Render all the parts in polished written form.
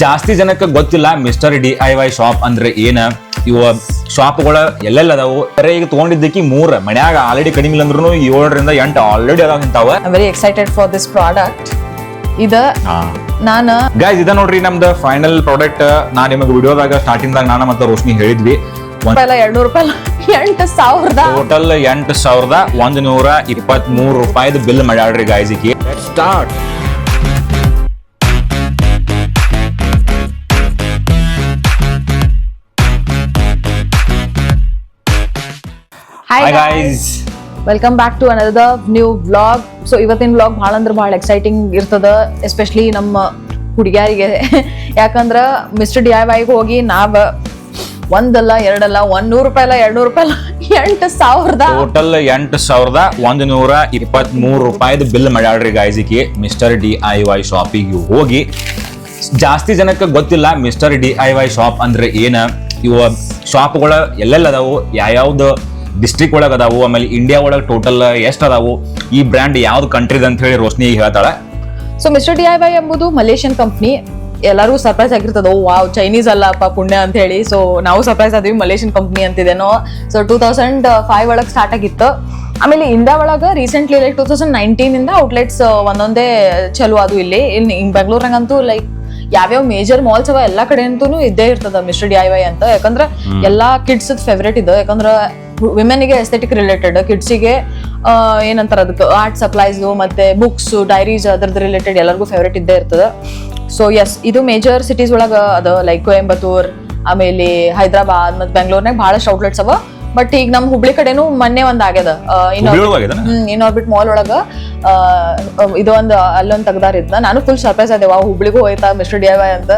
ಜಾಸ್ತಿ ಜನಕ್ಕೆ ಗೊತ್ತಿಲ್ಲ ಮಿಸ್ಟರ್ DIY ಶಾಪ್ ಅಂದ್ರೆ ಏನ. ಇವ ಶಾಪ್ಗಳ ಎಲ್ಲೆಲ್ಲ ಅದಾವು. ಈಗ ತಗೊಂಡಿದ್ದಕ್ಕೆ 3 ಮನ್ಯಾಗ ಆಲ್ರೆಡಿ ಕಡಿಮೆ ಇಲ್ಲ ಅಂದ್ರೂ 7ರಿಂದ 8 ಆಲ್ರೆಡಿ ಅದಾವ ಇಂತಾವ. I very excited for this product. ನಾನು ಗೈಸ್ ಇದ ನೋಡ್ರಿ ನಮ್ದು ಫೈನಲ್ ಪ್ರಾಡಕ್ಟ್. ನಾ ನಿಮಗೆ ವಿಡಿಯೋದಾಗ ಸ್ಟಾರ್ಟಿಂಗ್ ದಾಗ ನಾನು ಮತ್ತೆ ರೋಶ್ನಿ ಹೇಳಿದ್ವಿ $200 8,000 ಟೋಟಲ್ $8,123 ಬಿಲ್ ಮಾಡ್ಯಾಳ್ರಿ ಗೈಸ್. ಈಗ start. Hi guys, welcome back to another new vlog. So ಇವತ್ತಿನ vlog ಭಾಳ ಅಂದ್ರೆ ಭಾಳ ಎಕ್ಸೈಟಿಂಗ್ ಇರ್ತದ, ಎಸ್ಪೆಷಲಿ ನಮ್ಮ ಹುಡುಗಿಯರಿಗೆ. ಯಾಕಂದ್ರ ಮಿಸ್ಟರ್ DIY ಹೋಗಿ ನಾವ್ ಒಂದಲ್ಲ ಎರಡಲ್ಲ $100 $200 8,000 ಟೋಟಲ್ $8,123 ಬಿಲ್ ಮಾಡ್ಯಾಳ್ರಿ ಗೈಸ್. ಈಗ ಮಿಸ್ಟರ್ DIY ಶಾಪಿಗೆ ಹೋಗಿ. ಜಾಸ್ತಿ ಜನಕ್ಕೆ ಗೊತ್ತಿಲ್ಲ ಮಿಸ್ಟರ್ DIY ಶಾಪ್ ಅಂದ್ರೆ ಏನ. ಇವ ಶಾಪ್ಗಳ ಎಲ್ಲೆಲ್ಲ ಅದಾವು, ಯಾವ್ಯಾವ್ದು ಡಿಸ್ಟ್ರಿಕ್ಟ್ ಒಳಗೆ ಅದಾವು, ಆಮೇಲೆ ಇಂಡಿಯಾ ಒಳಗೆ ಟೋಟಲ್ ಎಷ್ಟು ಅದಾವು, ಈ ಬ್ರ್ಯಾಂಡ್ ಯಾವ್ದು ಕಂಟ್ರಿದ್ ಅಂತ ಹೇಳಿ ರೋಶ್ನಿ ಹೇಳ್ತಾಳೆ. ಸೊ ಮಿಸ್ಟರ್ DIY ಎಂಬುದು ಮಲೇಷಿಯನ್ ಕಂಪ್ನಿ. ಎಲ್ಲರೂ ಸರ್ಪ್ರೈಸ್ ಆಗಿರ್ತದ, ವಾವ್ ಚೈನೀಸ್ ಅಲ್ಲಪ್ಪ ಪುಣ್ಯ ಅಂತ ಹೇಳಿ. ಸೊ ನಾವು ಸರ್ಪ್ರೈಸ್ ಆದ್ವಿ, ಮಲೇಷಿಯನ್ ಕಂಪ್ನಿ ಅಂತಿದೇನೋ. ಸೊ 2005 ಒಳಗೆ ಸ್ಟಾರ್ಟ್ ಆಗಿತ್ತು. ಆಮೇಲೆ ಇಂಡಿಯಾ ಒಳಗೆ ರೀಸೆಂಟ್ಲಿ ಲೈಕ್ 2019 ಔಟ್ಲೆಟ್ಸ್ ಒಂದೊಂದೇ ಚಲೋ ಅದು. ಇಲ್ಲಿ ಬೆಂಗಳೂರಾಗಂತೂ ಲೈಕ್ ಯಾವ್ಯಾವ ಮೇಜರ್ ಮಾಲ್ಸ್ ಅವ ಎಲ್ಲಾ ಕಡೆ ಅಂತೂ ಇದ್ದೇ ಇರ್ತದ ಮಿಸ್ಟರ್ DIY ಅಂತ. ಯಾಕಂದ್ರ ಎಲ್ಲಾ ಕಿಡ್ಸ್ ಫೇವ್ರೇಟ್ ಇದೆ. ಯಾಕಂದ್ರ ವಿಮೆನ್ಗೆ ಎಸ್ಥೆಟಿಕ್ ರಿಲೇಟೆಡ್, ಕಿಡ್ಸಿಗೆ ಏನಂತಾರ ಅದಕ್ಕೆ ಆರ್ಟ್ ಸಪ್ಲೈಸ್ ಮತ್ತೆ ಬುಕ್ಸ್ ಡೈರೀಸ್ ಅದ್ರದ್ದು ರಿಲೇಟೆಡ್ ಎಲ್ಲರಿಗೂ ಫೇವ್ರೇಟ್ ಇದ್ದೇ ಇರ್ತದೆ. ಸೊ ಎಸ್, ಇದು ಮೇಜರ್ ಸಿಟೀಸ್ ಒಳಗ ಅದ, ಲೈಕ್ ಕೊಯಂಬತ್ತೂರ್, ಆಮೇಲೆ ಹೈದರಾಬಾದ್ ಮತ್ತೆ ಬೆಂಗಳೂರ್ನಾಗ ಬಹಳಷ್ಟು ಔಟ್ಲೆಟ್ಸ್ ಅವ. ಬಟ್ ಈಗ ನಮ್ ಹುಬ್ಳಿ ಕಡೆನು ಮೊನ್ನೆ ಒಂದ್ ಆಗ್ಯದ, ಇನ್ಆರ್ಬಿಟ್ ಮಾಲ್ ಒಳಗ ಇದೊಂದ್ ಅಲ್ಲೊಂದ್ ತೆಗ್ದಾರಿದ್ನ. ನಾನು ಫುಲ್ ಸರ್ಪ್ರೈಸ್ ಆದೆ, ಹುಬ್ಳಿಗೂ ಹೋಯ್ತಾ ಮಿಸ್ಟರ್ DIY ಅಂತ.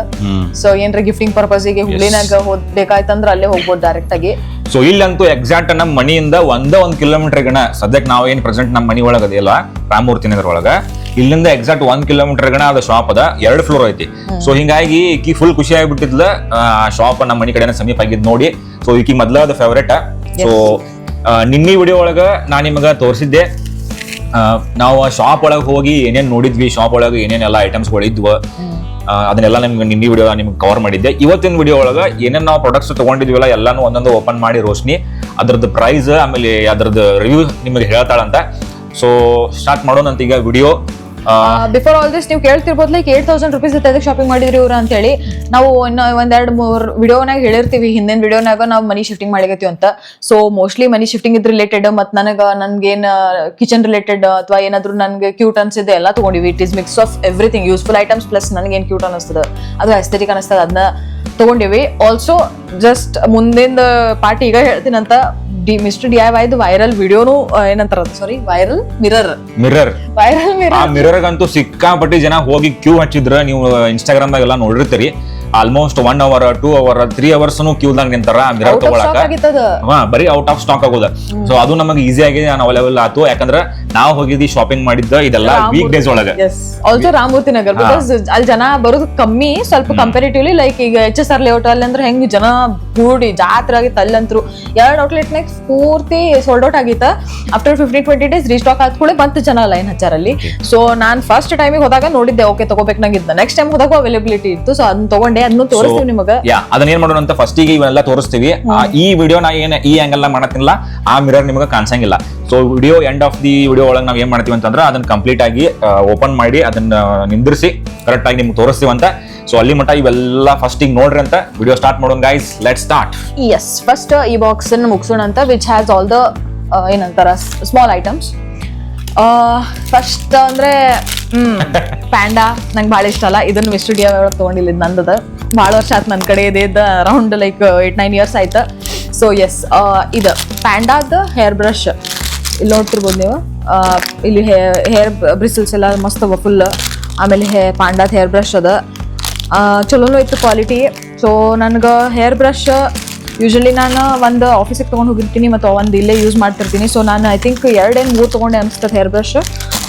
ಸೊ ಏನ್ರ ಗಿಫ್ಟಿಂಗ್ ಪರ್ಪಸ್ಗೆ ಹುಬ್ಳಿನಾಗ ಬೇಕಾಯ್ತಂದ್ರ ಅಲ್ಲೇ ಹೋಗ್ಬೋದು ಡೈರೆಕ್ಟ್ ಆಗಿ. ಸೊ ಇಲ್ಲಂತೂ ಎಕ್ಸಾಕ್ಟ್ ನಮ್ಮ ಮನಿಯಿಂದ ಒಂದ್ ಕಿಲೋಮೀಟರ್ ಗಣ ಸದ್ಯಕ್ಕೆ ನಾವು ಏನ್ ಪ್ರೆಸೆಂಟ್ ನಮ್ಮ ಮನಿ ಒಳಗ ಅದೆಯಲ್ಲ ರಾಮಮೂರ್ತಿ ನಗರ ಒಳಗ, ಇಲ್ಲಿಂದ ಎಕ್ಸಾಕ್ಟ್ 1 ಕಿಲೋಮೀಟರ್ ಗಣ ಅದ ಶಾಪ್ ಅದ, 2 ಫ್ಲೋರ್ ಐತಿ. ಸೊ ಹಿಂಗಾಗಿ ಈಕಿ ಫುಲ್ ಖುಷಿ ಆಗ್ಬಿಟ್ಟಿದ್ಲ, ಶಾಪ್ ನಮ್ಮ ಮನಿ ಕಡೆನ ಸಮೀಪ ಆಗಿದ್ ನೋಡಿ. ಸೊ ಈಕಿ ಮೊದ್ಲದ ಫೇವ್ರೇಟ್. ಸೊ ನಿನ್ನೆ ವಿಡಿಯೋ ಒಳಗ ನಾ ನಿಮಗ ತೋರಿಸಿದ್ದೆ ನಾವು ಶಾಪ್ ಒಳಗೆ ಹೋಗಿ ಏನೇನ್ ನೋಡಿದ್ವಿ, ಶಾಪ್ ಒಳಗೆ ಏನೇನೆಲ್ಲ ಐಟಮ್ಸ್ಗಳು ಇದ್ವು, ಅದನ್ನೆಲ್ಲ ನಿಮ್ಗೆ ನಿನ್ನೆ ವಿಡಿಯೋ ನಿಮ್ಗೆ ಕವರ್ ಮಾಡಿದ್ದೆ. ಇವತ್ತಿನ ವಿಡಿಯೋ ಒಳಗ ಏನೇನ್ ನಾವು ಪ್ರಾಡಕ್ಟ್ಸ್ ತಗೊಂಡಿದ್ವಿಲ್ಲ ಎಲ್ಲಾನು ಒಂದೊಂದು ಓಪನ್ ಮಾಡಿ ರೋಶ್ನಿ ಅದ್ರದ್ದು ಪ್ರೈಸ್ ಆಮೇಲೆ ಅದ್ರದ್ದು ರಿವ್ಯೂ ನಿಮಗೆ ಹೇಳ್ತಾಳಂತ. ಸೊ ಸ್ಟಾರ್ಟ್ ಮಾಡೋಣ ಅಂತ ಈಗ ವಿಡಿಯೋ. ಬಿಫೋರ್ ಆಲ್ ದಿಸ್ ನೀವು ಕೇಳ್ತಿರ್ಬೋದು ಲೈಕ್ $8,000 ಎದಕ್ಕೆ ಶಾಪಿಂಗ್ ಮಾಡಿದ್ರಿ ಇವ್ರ ಅಂತ ಹೇಳಿ. ನಾವು ಇನ್ನು 1-2-3 ವಿಡಿಯೋನಾಗ ಹೇಳಿರ್ತೀವಿ, ಹಿಂದಿನ ವಿಡಿಯೋನಾಗ ನಾವು ಮನಿ ಶಿಫ್ಟಿಂಗ್ ಮಾಡಿಗತ್ತೀವಿ ಅಂತ. ಸೊ ಮೋಸ್ಟ್ಲಿ ಮನಿ ಶಿಫ್ಟಿಂಗ್ ಇದ್ ರಿಲೇಟೆಡ್ ಮತ್ತು ನನ್ಗೇನ್ ಕಿಚನ್ ರಿಲೇಟೆಡ್ ಅಥವಾ ಏನಾದ್ರು ನನ್ಗೆ ಕ್ಯೂಟ್ ಅನ್ಸಿದೆ ಎಲ್ಲ ತಗೊಂಡಿವಿ. It is mix of everything, useful items plus ನನ್ಗೇನ್ ಕ್ಯೂಟ್ ಅನಿಸ್ತದ ಅದು ಎಸ್ಥೆಟಿಕ್ ಅನಿಸ್ತದ ಅದನ್ನ ತಗೊಂಡಿವಿ. ಆಲ್ಸೋ ಜಸ್ಟ್ ಮುಂದಿನ ಪಾರ್ಟಿ ಈಗ ಹೇಳ್ತೀನಂತ, ಮಿಸ್ಟರ್ DIY ವೈರಲ್ ವಿಡಿಯೋನು ಏನಂತಾರ, ಸಾರಿ ವೈರಲ್ ಮಿರರ್ ಮಿರರ್ಗಂತೂ ಸಿಕ್ಕಾಪಟ್ಟಿ ಜನ ಹೋಗಿ ಕ್ಯೂ ಹಚ್ಚಿದ್ರ. ನೀವು ಇನ್ಸ್ಟಾಗ್ರಾಮ್ ಎಲ್ಲ ನೋಡಿರ್ತೀರಿ, ಆಲ್ಮೋಸ್ಟ್ 1 hour 2 hour 3 hours ಕ್ಯೂದಾಗ ನಿಂತಾರ ಮಿರರ್ ತಗೊಳಕ. ಬರೀ ಔಟ್ ಆಫ್ ಸ್ಟಾಕ್ ಆಗೋದ. ಸೊ ಅದು ನಮಗೆ ಈಸಿ ಆಗಿ ಅವೈಲೇಬಲ್ ಆಯ್ತು, ಯಾಕಂದ್ರ ನಾವು ಹೋಗಿದ್ವಿ ಶಾಪಿಂಗ್ ಮಾಡಿದ್ದ ಇದೆಲ್ಲ ವೀಕ್ ಡೇಸ್ ಒಳಗ. ಆಲ್ಸೋ ರಾಮಮೂರ್ತಿ ನಗರ್, ಬಿಕಾಸ್ ಅಲ್ಲಿ ಜನ ಬರೋದು ಕಮ್ಮಿ ಸ್ವಲ್ಪ ಕಂಪೇರಿಟಿವ್ಲಿ. ಲೈಕ್ ಈಗ HSR ಲೇಔಟ್ ಅಲ್ಲಿ ಅಂದ್ರೆ ಹೆಂಗ್ ಜನ ಕೂಡಿ ಜಾತ್ರೆ ಆಗಿತ್ತು, ಅಲ್ಲಂತ್ರು 2 ಔಟ್ಲೆಟ್ನಾಗ ಪೂರ್ತಿ ಸೋಲ್ಡ್ ಔಟ್ ಆಗಿತ್ತ. ಆಫ್ಟರ್ 15-20 days ರೀಸ್ಟಾಕ್ ಆದ ಕೂಡ ಮತ್ತೆ ಜನ ಲೈನ್ ಹಚ್ಚಾರಲ್ಲಿ. ಸೊ ನಾನ್ ಫಸ್ಟ್ ಟೈಮಿಗೆ ಹೋದಾಗ ನೋಡಿದ್ದೆ, ಓಕೆ ತಗೋಬೇಕಂಗಿದ್ದ. ನೆಕ್ಸ್ಟ್ ಟೈಮ್ ಹೋದಾಗ ಅವೈಲೇಬಿಲಿಟಿ ಇತ್ತು, ಸೊ ಅದನ್ನ ತಗೊಂಡೆ, ಅದನ್ನು ತೋರಿಸ್ತೀವಿ ನಿಮಗೆ. ಅದನ್ನ ಏನ್ ಮಾಡೋಣ ಅಂತ ಫಸ್ಟ್ ಈಗ ಇವೆಲ್ಲ ತೋರಿಸ್ತೀವಿ. ಈ ವಿಡಿಯೋ ನಾ ಏನ್ ಈ ಆಂಗಲ್ ಮಾಡತ್ತಿಲ್ಲ, ಆ ಮಿರರ್ ನಿಮಗೆ ಕಾಣಿಸಂಗಿಲ್ಲ. So video end of the video ಒಳಗೆ ನಾವ್ ಏನ್ ಮಾಡ್ತೀವಿ ಅಂತಂದ್ರೆ ಅದನ್ನ ಕಂಪ್ಲೀಟ್ ಆಗಿ ಓಪನ್ ಮಾಡಿ ಅದನ್ನ ನಿಂದ್ರಿಸಿ ಕರೆಕ್ಟ್ ಆಗಿ ನಿಮ್ಗೆ ತೋರಿಸ್ತೀವಿ ಅಂತ. ಸೊ ಅಲ್ಲಿ ಮಟ್ಟ ಇವೆಲ್ಲ ಫಸ್ಟ್ ಈಗ ನೋಡ್ರಿ ಅಂತ ವಿಡಿಯೋ ಸ್ಟಾರ್ಟ್ ಮಾಡೋಣ guys. Let's start. Yes, first ಈ ಬಾಕ್ಸ್ ಅನ್ನು ಮುಗಿಸೋಣ ಅಂತ, ವಿಚ್ ಹ್ಯಾಸ್ ಆಲ್ ದ ಏನಂತಾರ ಸ್ಮಾಲ್ ಐಟಮ್ಸ್. ಫಸ್ಟ್ ಅಂದ್ರೆ ಪ್ಯಾಂಡಾ ನಂಗೆ ಭಾಳ ಇಷ್ಟ ಅಲ್ಲ. ಇದನ್ನ ಮಿಸ್ಟರ್ DIY ಒಳಗೆ ತಗೊಂಡಿಲ್ಲ, ಇದು ನಂದದ. ಭಾಳ ವರ್ಷ ಆಯ್ತು ನನ್ನ ಕಡೆ ಇದೆ, ಅರೌಂಡ್ ಲೈಕ್ 8-9 years ಆಯ್ತು. ಸೊ ಎಸ್, ಇದು ಪ್ಯಾಂಡಾದ ಹೇರ್ ಬ್ರಷ್ ಇಲ್ಲಿ ನೋಡ್ತಿರ್ಬೋದು ನೀವು. ಇಲ್ಲಿ ಹೇರ್ ಬ್ರಿಸಲ್ಸ್ ಎಲ್ಲ ಮಸ್ತ್ ಅವ ಫುಲ್. ಆಮೇಲೆ ಪ್ಯಾಂಡಾದ ಹೇರ್ ಬ್ರಷ್ ಅದ, ಚಲೋನು ಇತ್ತು ಕ್ವಾಲಿಟಿ. ಸೊ ನನಗೆ ಹೇರ್ ಬ್ರಷ್ ಯೂಶಲಿ ನಾನು ಒಂದು ಆಫೀಸಿಗೆ ತೊಗೊಂಡು ಹೋಗಿರ್ತೀನಿ ಮತ್ತು ಒಂದು ಇಲ್ಲೇ ಯೂಸ್ ಮಾಡ್ತಿರ್ತೀನಿ. ಸೊ ನಾನು ಐ ಥಿಂಕ್ 2-3 ತೊಗೊಂಡೆ ಅನಿಸ್ತದೆ ಹೇರ್ ಬ್ರಷ್.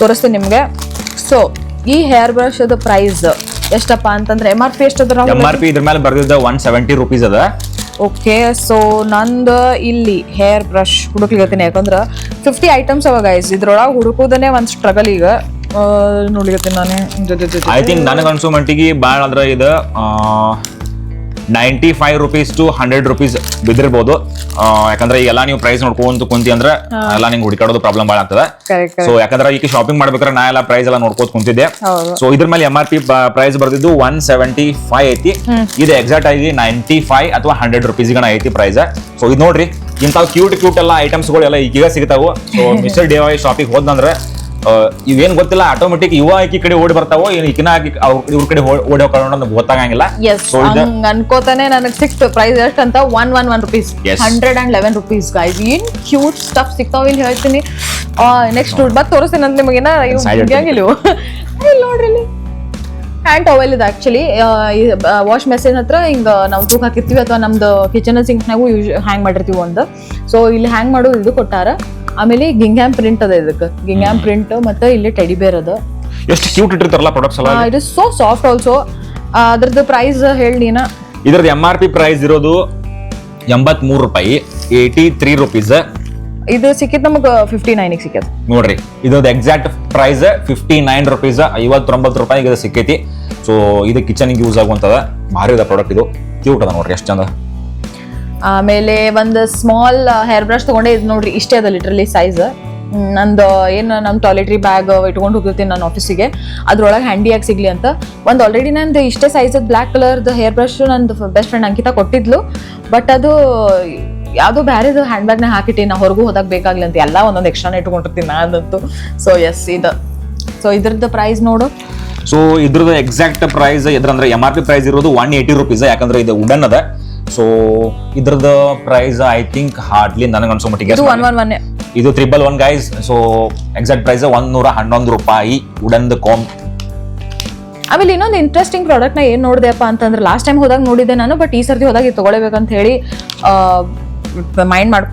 ತೋರಿಸ್ತೀನಿ ನಿಮಗೆ. ಸೊ ಈ ಹೇರ್ ಬ್ರಷ್ ಅದ ಪ್ರೈಸ್ ಎಷ್ಟಪ್ಪ ಅಂತಂದ್ರೆ MRP ಎಷ್ಟದ? MRP ಇದ್ರ ಮೇಲೆ ಬರ್ದಿದ್ದ $170 ಅದ. ಓಕೆ, ಸೊ ನಂದು ಇಲ್ಲಿ ಹೇರ್ ಬ್ರಷ್ ಹುಡುಕ್ಲಿಗತ್ತೀನಿ, ಯಾಕಂದ್ರೆ 50 ಐಟಮ್ಸ್ ಅವ ಗೈಸ್. ಇದ್ರೊಳಗೆ ಹುಡುಕೋದನ್ನೇ ಒಂದು ಸ್ಟ್ರಗಲ್. ಈಗ ನೋಡ್ಲಿಕತ್ತೀನಿ ನಾನೇ ಐ ಥಿಂಕ್ ನನಗೆ ಅನ್ಸೋ ಮಟ್ಟಿಗೆ ಭಾಳ ಅಂದ್ರೆ ಇದು 95 rupees to 100 rupees ಬಿದ್ದಿರ್ಬೋದು. ಯಾಕಂದ್ರೆ ಈಗೆಲ್ಲ ನೀವು ಪ್ರೈಸ್ ನೋಡ್ಕೊಂತ ಕುಂತಿ ಅಂದ್ರೆ ಎಲ್ಲ ನಿಂಗೆ ಹುಡುಕಾಡೋದು ಪ್ರಾಬ್ಲಮ್ ಭಾಳ ಆಗ್ತದೆ. ಸೊ ಯಾಕಂದ್ರೆ ಈಗ ಶಾಪಿಂಗ್ ಮಾಡ್ಬೇಕಾದ್ರೆ ನಾ ಎಲ್ಲ ಪ್ರೈಸ್ ಎಲ್ಲ ನೋಡ್ಕೋತ ಕುಂತಿದ್ದೆ. ಸೊ ಇದ್ರ ಮೇಲೆ MRP ಪ್ರೈಸ್ ಬರ್ದಿದ್ದು 175 ಐತಿ. ಇದು ಎಕ್ಸಾಕ್ಟ್ ಆಗಿ 95 ಅಥವಾ 100 rupees ಗಣ ಐತಿ ಪ್ರೈಸ್. ಸೊ ಇದು ನೋಡ್ರಿ ಇಂಥವು ಕ್ಯೂಟ್ ಎಲ್ಲ ಐಟಮ್ಸ್ಗಳು ಎಲ್ಲ ಈಗ ಸಿಗ್ತಾವು. ಸೊ ಮಿಸ್ಟರ್ DIY ಶಾಪಿಗೆ ಹೋದ್ನಂದ್ರೆ ಇವೇನ್ ಗೊತ್ತಿಲ್ಲ ಆಟೋಮೆಟಿಕ್ ಇವ ಆಕಿ ಕಡೆ ಓಡಿ ಬರ್ತಾವೋ ಈಕಿನ ಇವ್ರ ಕಡೆ ಓಡಿ ಹೋಗೋಣ ಗೊತ್ತಾಗಂಗಿಲ್ಲ. ಅನ್ಕೋತಾನೆ ನನಗೆ ಸಿಕ್ತು ಪ್ರೈಸ್ ಎಷ್ಟು ಅಂತ 111 rupees 111 rupees ಗೈಸ್. ಏನ್ ಕ್ಯೂಟ್ ಸ್ಟಫ್ ಸಿಗ್ತಾವ ಇಲ್ಲಿ ಹೇಳ್ತೀನಿ. ನೆಕ್ಸ್ಟ್ ಬಟ್ ತೋರಿಸ್ತೀನಿ ಅಂತ ನಿಮಗೇನ ನೋಡ್ರಿ ಇಲ್ಲಿ ಹ್ಯಾಂಡ್ ಟವೆಲ್ ಇದೆ ಆಕ್ಚುಲಿ. ವಾಶ್ ಮೆಷಿನ್ ಹತ್ರ ಹಿಂಗ ನಾವು ತೂಕ ಹಾಕಿರ್ತೀವಿ ಅಥವಾ ನಮ್ದು ಕಿಚನ್ ಸಿಂಕ್ನಾಗೂ ಹ್ಯಾಂಗ್ ಮಾಡಿರ್ತೀವಿ ಒಂದು. ಸೊ ಇಲ್ಲಿ ಹ್ಯಾಂಗ್ ಮಾಡೋದು ಇದು ಕೊಟ್ಟಾರ. ಆಮೇಲೆ ಗಿಂಗ್ಯಾಮ್ ಪ್ರಿಂಟ್ ಅದ, ಇದಕ್ಕೆ ಗಿಂಗ್ಯಾಮ್ ಪ್ರಿಂಟ್ ಮತ್ತೆ ಇಲ್ಲಿ ಟೆಡಿ ಬೇರ್ ಅದ. ಎಷ್ಟು ಕ್ಯೂಟ್ ಇಟ್ಟಿರ್ತಾರಲ್ಲ ಪ್ರಾಡಕ್ಟ್ಸ್ ಎಲ್ಲ. It is so soft also. ಅದ್ರದ್ದು ಪ್ರೈಸ್ ಹೇಳಿ ನೀನ. ಇದ್ರದ್ದು MRP ಪ್ರೈಸ್ ಇರೋದು 83 ರೂಪಾಯಿ 83 rupees. ಇದು ಸಿಕ್ಕಿದ್ ನಮಗ 59 ಸಿಕ್ಕದ ನೋಡ್ರಿ. ಇದ್ರದ್ದು ಎಕ್ಸಾಕ್ಟ್ ಪ್ರೈಸ್ 59 rupees 59 ರೂಪಾಯಿಗೆ ಇದು ಸಿಕ್ಕೈತಿ. ಸೊ ಇದು ಕಿಚನ್ಗೆ ಯೂಸ್ ಆಗುವಂತದ ಭಾರಿ ಅದ ಪ್ರಾಡಕ್ಟ್. ಇದು ಕ್ಯೂಟ್ ಅದ ನೋಡ್ರಿ ಎಷ್ಟು ಚಂದ. ಆಮೇಲೆ ಒಂದು ಸ್ಮಾಲ್ ಹೇರ್ ಬ್ರಷ್ ತಗೊಂಡೆ. ಇದು ನೋಡ್ರಿ ಇಷ್ಟೇ ಅದ ಲಿಟ್ರಲಿ ಸೈಜ್. ನಂದು ಏನು ನಮ್ಮ ಟಾಯ್ಲೆಟ್ರಿ ಬ್ಯಾಗ್ ಇಟ್ಕೊಂಡು ಹೋಗಿರ್ತೀನಿ ನಾನು ಆಫೀಸಿಗೆ, ಅದ್ರೊಳಗೆ ಹ್ಯಾಂಡಿಯಾಗಿ ಸಿಗ್ಲಿ ಅಂತ. ಒಂದು ಆಲ್ರೆಡಿ ನಂದು ಇಷ್ಟೇ ಸೈಜ್ ಬ್ಲ್ಯಾಕ್ ಕಲರ್ದು ಹೇರ್ ಬ್ರಷ್ ನಂದು ಬೆಸ್ಟ್ ಫ್ರೆಂಡ್ ಅಂಕಿತಾ ಕೊಟ್ಟಿದ್ಲು. ಬಟ್ ಅದು ಯಾವುದೋ ಬ್ಯಾರೆದು ಹ್ಯಾಂಡ್ ಬ್ಯಾಗ್ನ ಹಾಕಿಟ್ಟಿ ನಾ ಹೊರಗೂ ಹೋದಾಗ ಬೇಕಾಗ್ಲಿ ಅಂತ ಎಲ್ಲ ಒಂದೊಂದು ಎಕ್ಸ್ಟ್ರಾನ ಇಟ್ಕೊಂಡಿರ್ತೀನಿ ನಾನಂತೂ. ಸೊ ಎಸ್ ಇದು. ಸೊ ಇದ್ರದ್ದು ಪ್ರೈಸ್ ನೋಡು. ಸೊ ಇದ್ರದ್ದು ಎಕ್ಸಾಕ್ಟ್ ಪ್ರೈಸ್ ಎದ್ರಂದ್ರೆ MRP ಪ್ರೈಸ್ ಇರೋದು 180 rupees. ಯಾಕಂದ್ರೆ ಇದು ವುಡನ್ ಅದ. ಸೊ ಇದ್ರದ್ದು ಪ್ರೈಸ್ ಐ ಥಿಂಕ್ ಹಾರ್ಡ್ಲಿ ನನಗೆ ಅನ್ಸೋ ಮಟ್ಟಿಗೆ ಇದು 111 ಗೈಸ್. ಸೊ ಎಕ್ಸಾಕ್ಟ್ ಪ್ರೈಸ್ 111 ರೂಪಾಯಿ ವುಡನ್ ಕಾಮ್. ಆಮೇಲೆ ಇನ್ನೊಂದು ಇಂಟ್ರೆಸ್ಟಿಂಗ್ ಪ್ರಾಡಕ್ಟ್ ನ ಏನ್ ನೋಡಿದೆಪ್ಪ ಅಂತಂದ್ರೆ ಲಾಸ್ಟ್ ಟೈಮ್ ಹೋದಾಗ ನೋಡಿದ್ದೆ ನಾನು. ಬಟ್ ಈ ಸರ್ತಿ ಹೋದಾಗ ಇದು ತಗೊಳ್ಳೇಬೇಕಂತ ಹೇಳಿ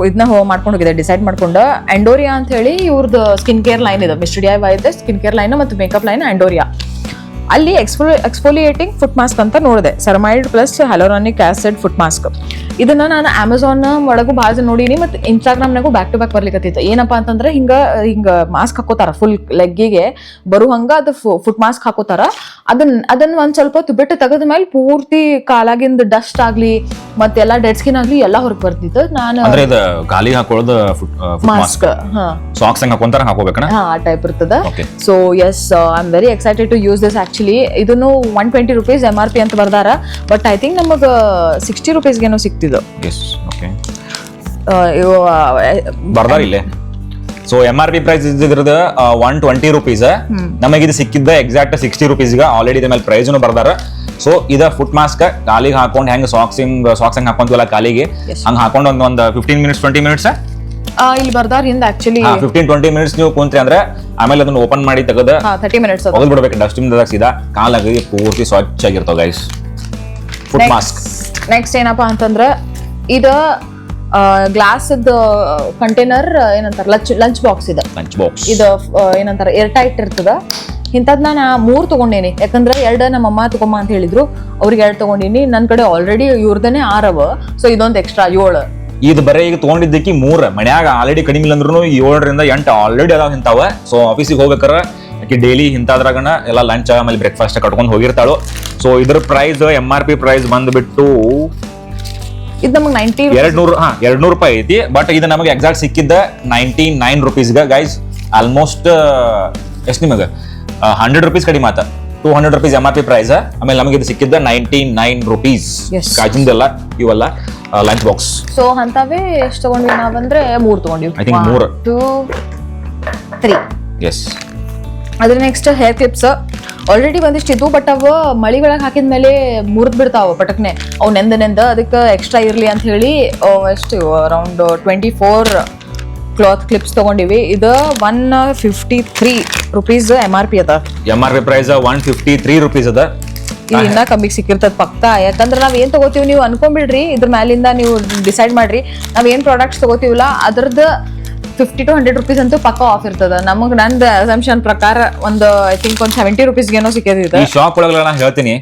ಇದನ್ನ ಮಾಡ್ಕೊಂಡು ಹೋಗಿದೆ, ಡಿಸೈಡ್ ಮಾಡ್ಕೊಂಡು. ಆಂಡೋರಿಯಾ ಅಂತ ಹೇಳಿ ಇವ್ರದ್ದು ಸ್ಕಿನ್ ಕೇರ್ ಲೈನ್ ಇದೆ. ಮಿಸ್ಟರ್ DIY ಇದೆ ಸ್ಕಿನ್ ಕೇರ್ ಲೈನ್ ಮತ್ತು ಮೇಕಪ್ ಲೈನ್ ಆಂಡೋರಿಯಾ. ಅಲ್ಲಿ ಎಕ್ಸ್ಫೋಲಿಯೇಟಿಂಗ್ ಫುಟ್ ಮಾಸ್ಕ್ ಅಂತ ನೋಡಿದೆ. ಸೆರಮೈಡ್ ಪ್ಲಸ್ ಹ್ಯಾಲೋರಾನಿಕ್ ಆಸಿಡ್ ಫುಟ್ ಮಾಸ್ಕ್. ಇದನ್ನ ನಾನು ಅಮೆಝಾನ್ ಒಳಗೂ ಭಾಳ ಜನ ನೋಡೀನಿ ಮತ್ತು ಇನ್ಸ್ಟಾಗ್ರಾಮ್ನಾಗೂ ಬ್ಯಾಕ್ ಟು ಬ್ಯಾಕ್ ಬರ್ಲಿಕ್ಕತ್ತಿತ್ತು. ಏನಪ್ಪಾ ಅಂತಂದ್ರೆ ಹಿಂಗ ಮಾಸ್ಕ್ ಹಾಕೋತಾರ ಫುಲ್ ಲೆಗ್ಗಿಗೆ ಬರುವಂಗ ಅದು ಫುಟ್ ಮಾಸ್ಕ್ ಹಾಕೋತಾರ. ಅದನ್ನ ಒಂದ್ ಸ್ವಲ್ಪ ಬಿಟ್ಟು ತೆಗೆದ ಮೇಲೆ ಪೂರ್ತಿ ಕಾಲಾಗಿಂದ ಡಸ್ಟ್ ಆಗ್ಲಿ ಮತ್ತೆಲ್ಲ ಡೆಡ್ ಸ್ಕಿನ್ ಆಗ್ಲಿ ಎಲ್ಲ ಹೊರಗೆ ಬರ್ತಿತ್ತು. ನಾನು ಅಂದ್ರೆ ಇದು ಗಾಲಿ ಹಾಕೊಳ್ಳೋದು ಮಾಸ್ಕ್ ಸಾಕ್ಸ್ ಹಂಗ ಹಾಕೊಂತಾರ ಹಾಕೋಬೇಕನ ಆ ಟೈಪ್ ಇರ್ತದ. So yes I am very excited to use this. Actually ಇದನ್ನು 120 rupees MRP ಅಂತ ಬರ್ದಾರ. ಬಟ್ ಐ ಥಿಂಕ್ ನಮಗ 60 rupees ಏನೋ ಸಿಕ್ತಿದ್ದು. ಬರ್ದಾರ ಇಲ್ಲೇ. ಸೊ MRP ಪ್ರೈಸ್ ಇದ್ರದ್ದು 120 rupees. ನಮಗೆ ಇದು ಸಿಕ್ಕಿದ್ದ ಎಕ್ಸಾಕ್ಟ್ 60 rupees. ಆಲ್ರೆಡಿ ಇದ್ರ ಮೇಲೆ ಪ್ರೈಸ್ನು ಬರ್ದಾರ. ಸೊ ಇದ ಫುಟ್ ಮಾಸ್ಕ್ ಕಾಲಿಗೆ ಹಾಕೊಂಡು ಹೆಂಗ್ ಸಾಕ್ಸ್ ಹಂಗ್ ಹಾಕೊಂತೀವಲ್ಲ ಕಾಲಿಗೆ ಹಂಗ ಹಾಕೊಂಡು ಒಂದು 15 minutes 20 minutes ಇಲ್ಲಿ ಬರ್ದಾರ ಹಿಂದ. ಆಕ್ಚುಲಿ 15-20 minutes ನೀವು ಕುಂತ್ರಿ ಅಂದ್ರೆ ಆಮೇಲೆ ಅದನ್ನ ಓಪನ್ ಮಾಡಿ ತೆಗೆದ 30 minutes ಹೋಗಿ ಬಿಡ್ಬೇಕು ಡಸ್ಟ್ಬಿನ್ ದಾಗ ಸೀದಾ. ಕಾಲಾಗಿ ಪೂರ್ತಿ ಸ್ವಚ್ಛ ಆಗಿರ್ತಾವ ಗೈಸ್ ಫುಟ್ ಮಾಸ್ಕ್. ನೆಕ್ಸ್ಟ್ ಏನಪ್ಪಾ ಅಂತಂದ್ರ ಇದು ಗ್ಲಾಸ್ ಕಂಟೈನರ್ ಏನಂತಾರ ಲಂಚ್ ಬಾಕ್ಸ್ ಇದೆ. ಇದು ಏನಂತಾರ ಏರ್ ಟೈಟ್ ಇರ್ತದ. ಇಂಥದ್ನ ನಾ 3 ತಗೊಂಡೇನಿ. ಯಾಕಂದ್ರೆ 2 ನಮ್ಮ ಅಮ್ಮ ತಗೊಂಬ ಅಂತ ಹೇಳಿದ್ರು, ಅವ್ರಿಗೆ 2 ತಗೊಂಡಿನಿ. ನನ್ ಕಡೆ ಆಲ್ರೆಡಿ ಇವ್ರದನೆ 6. ಸೊ ಇದೊಂದು ಎಕ್ಸ್ಟ್ರಾ 7. ಇದು ಬರೀ ಈಗ ತಗೊಂಡಿದ್ದಕ್ಕೆ 3 ಮನ್ಯಾಗ ಆಲ್ರೆಡಿ ಕಡಿಮೆ ಇಲ್ಲ ಅಂದ್ರೂ 7ರಿಂದ 8 ಆಲ್ರೆಡಿ ಅದಾವ ಇಂತಾವ. ಸೊ ಆಫೀಸಿಗೆ ಹೋಗ್ಬೇಕಾರ ಆಕಿ ಡೈಲಿ ಇಂತಾದ್ರಾಗನ ಎಲ್ಲ ಲಂಚ್ ಆಮೇಲೆ ಬ್ರೇಕ್ಫಾಸ್ಟ್ ಕಟ್ಕೊಂಡು ಹೋಗಿರ್ತಾಳು. ಸೊ ಇದ್ರ ಪ್ರೈಸ್ MRP ಪ್ರೈಸ್ ಬಂದ್ಬಿಟ್ಟು ಇದು ನಮಗೆ 200 ರೂಪಾಯಿ ಐತಿ. ಬಟ್ ಇದು ನಮಗೆ ಎಕ್ಸಾಕ್ಟ್ ಸಿಕ್ಕಿದ್ದ 99 rupees ಗೈಸ್. ಆಲ್ಮೋಸ್ಟ್ ಎಷ್ಟು ನಿಮಗೆ 100 rupees ಕಡಿಮೆ ಆತ. 200 rupees MRP ಪ್ರೈಸ್. ಆಮೇಲೆ ನಮಗೆ ಇದು ಸಿಕ್ಕಿದ್ದ 99 rupees. ಕಾಜಿಂದೆಲ್ಲ ಇವೆಲ್ಲ ಲಂಚ್ ಬಾಕ್ಸ್. ಸೊ ಅಂತವೇ ಎಷ್ಟು ತಗೊಂಡ್ವಿ ನಾವಂದ್ರೆ 3 ತಗೊಂಡ್ವಿ. I think 3 2 3 yes. ಅದ್ರ ನೆಕ್ಸ್ಟ್ ಹೇರ್ ಕ್ಲಿಪ್ಸ್ ಆಲ್ರೆಡಿ ಒಂದಿಷ್ಟು ಇದ್ವು. ಬಟ್ ಅವ ಮಳಿ ಒಳಗೆ ಹಾಕಿದ್ಮೇಲೆ ಮುರಿದ್ ಬಿಡ್ತಾವ ಪಟಕ್ನೆ. ಅವು ನೆಂದ ಅದಕ್ಕೆ ಎಕ್ಸ್ಟ್ರಾ ಇರ್ಲಿ ಅಂತ ಹೇಳಿ ಎಷ್ಟು ಅರೌಂಡ್ 24 ಕ್ಲಾತ್ ಕ್ಲಿಪ್ಸ್ ತಗೊಂಡಿವಿ. ಇದು 153 rupees MRP ಅದ. MRP ಪ್ರೈಸ್ 153 rupees ಅದ. ಇನ್ನ ಕಮ್ಮಿಗೆ ಸಿಕ್ಕಿರ್ತದ ಪಕ್ಕಾ. ಯಾಕಂದ್ರೆ ನಾವ್ ಏನ್ ತಗೋತೀವಿ ನೀವು ಅನ್ಕೊಂಡ್ಬಿಡ್ರಿ, ಇದ್ರ ಮ್ಯಾಲಿಂದ ನೀವು ಡಿಸೈಡ್ ಮಾಡ್ರಿ. ನಾವ್ ಏನ್ ಪ್ರಾಡಕ್ಟ್ಸ್ ತಗೋತೀವಲ್ಲ ಅದ್ರದ್ದು 50 to 100 rupees ಅಂತೂ ಪಕ್ಕ ಆಫ್ ಇರ್ತದ. ನಮಗ್ ನಂದು ಅಸಂಪ್ಷನ್ ಪ್ರಕಾರ ಒಂದು ಐ ಥಿಂಕ್ ಒಂದು 70 rupees ಏನೋ ಸಿಕ್ಕಿದೆ. ಈ ಶಾಪ್ ಒಳಗೆ ನಾ ಹೇಳ್ತೀನಿ,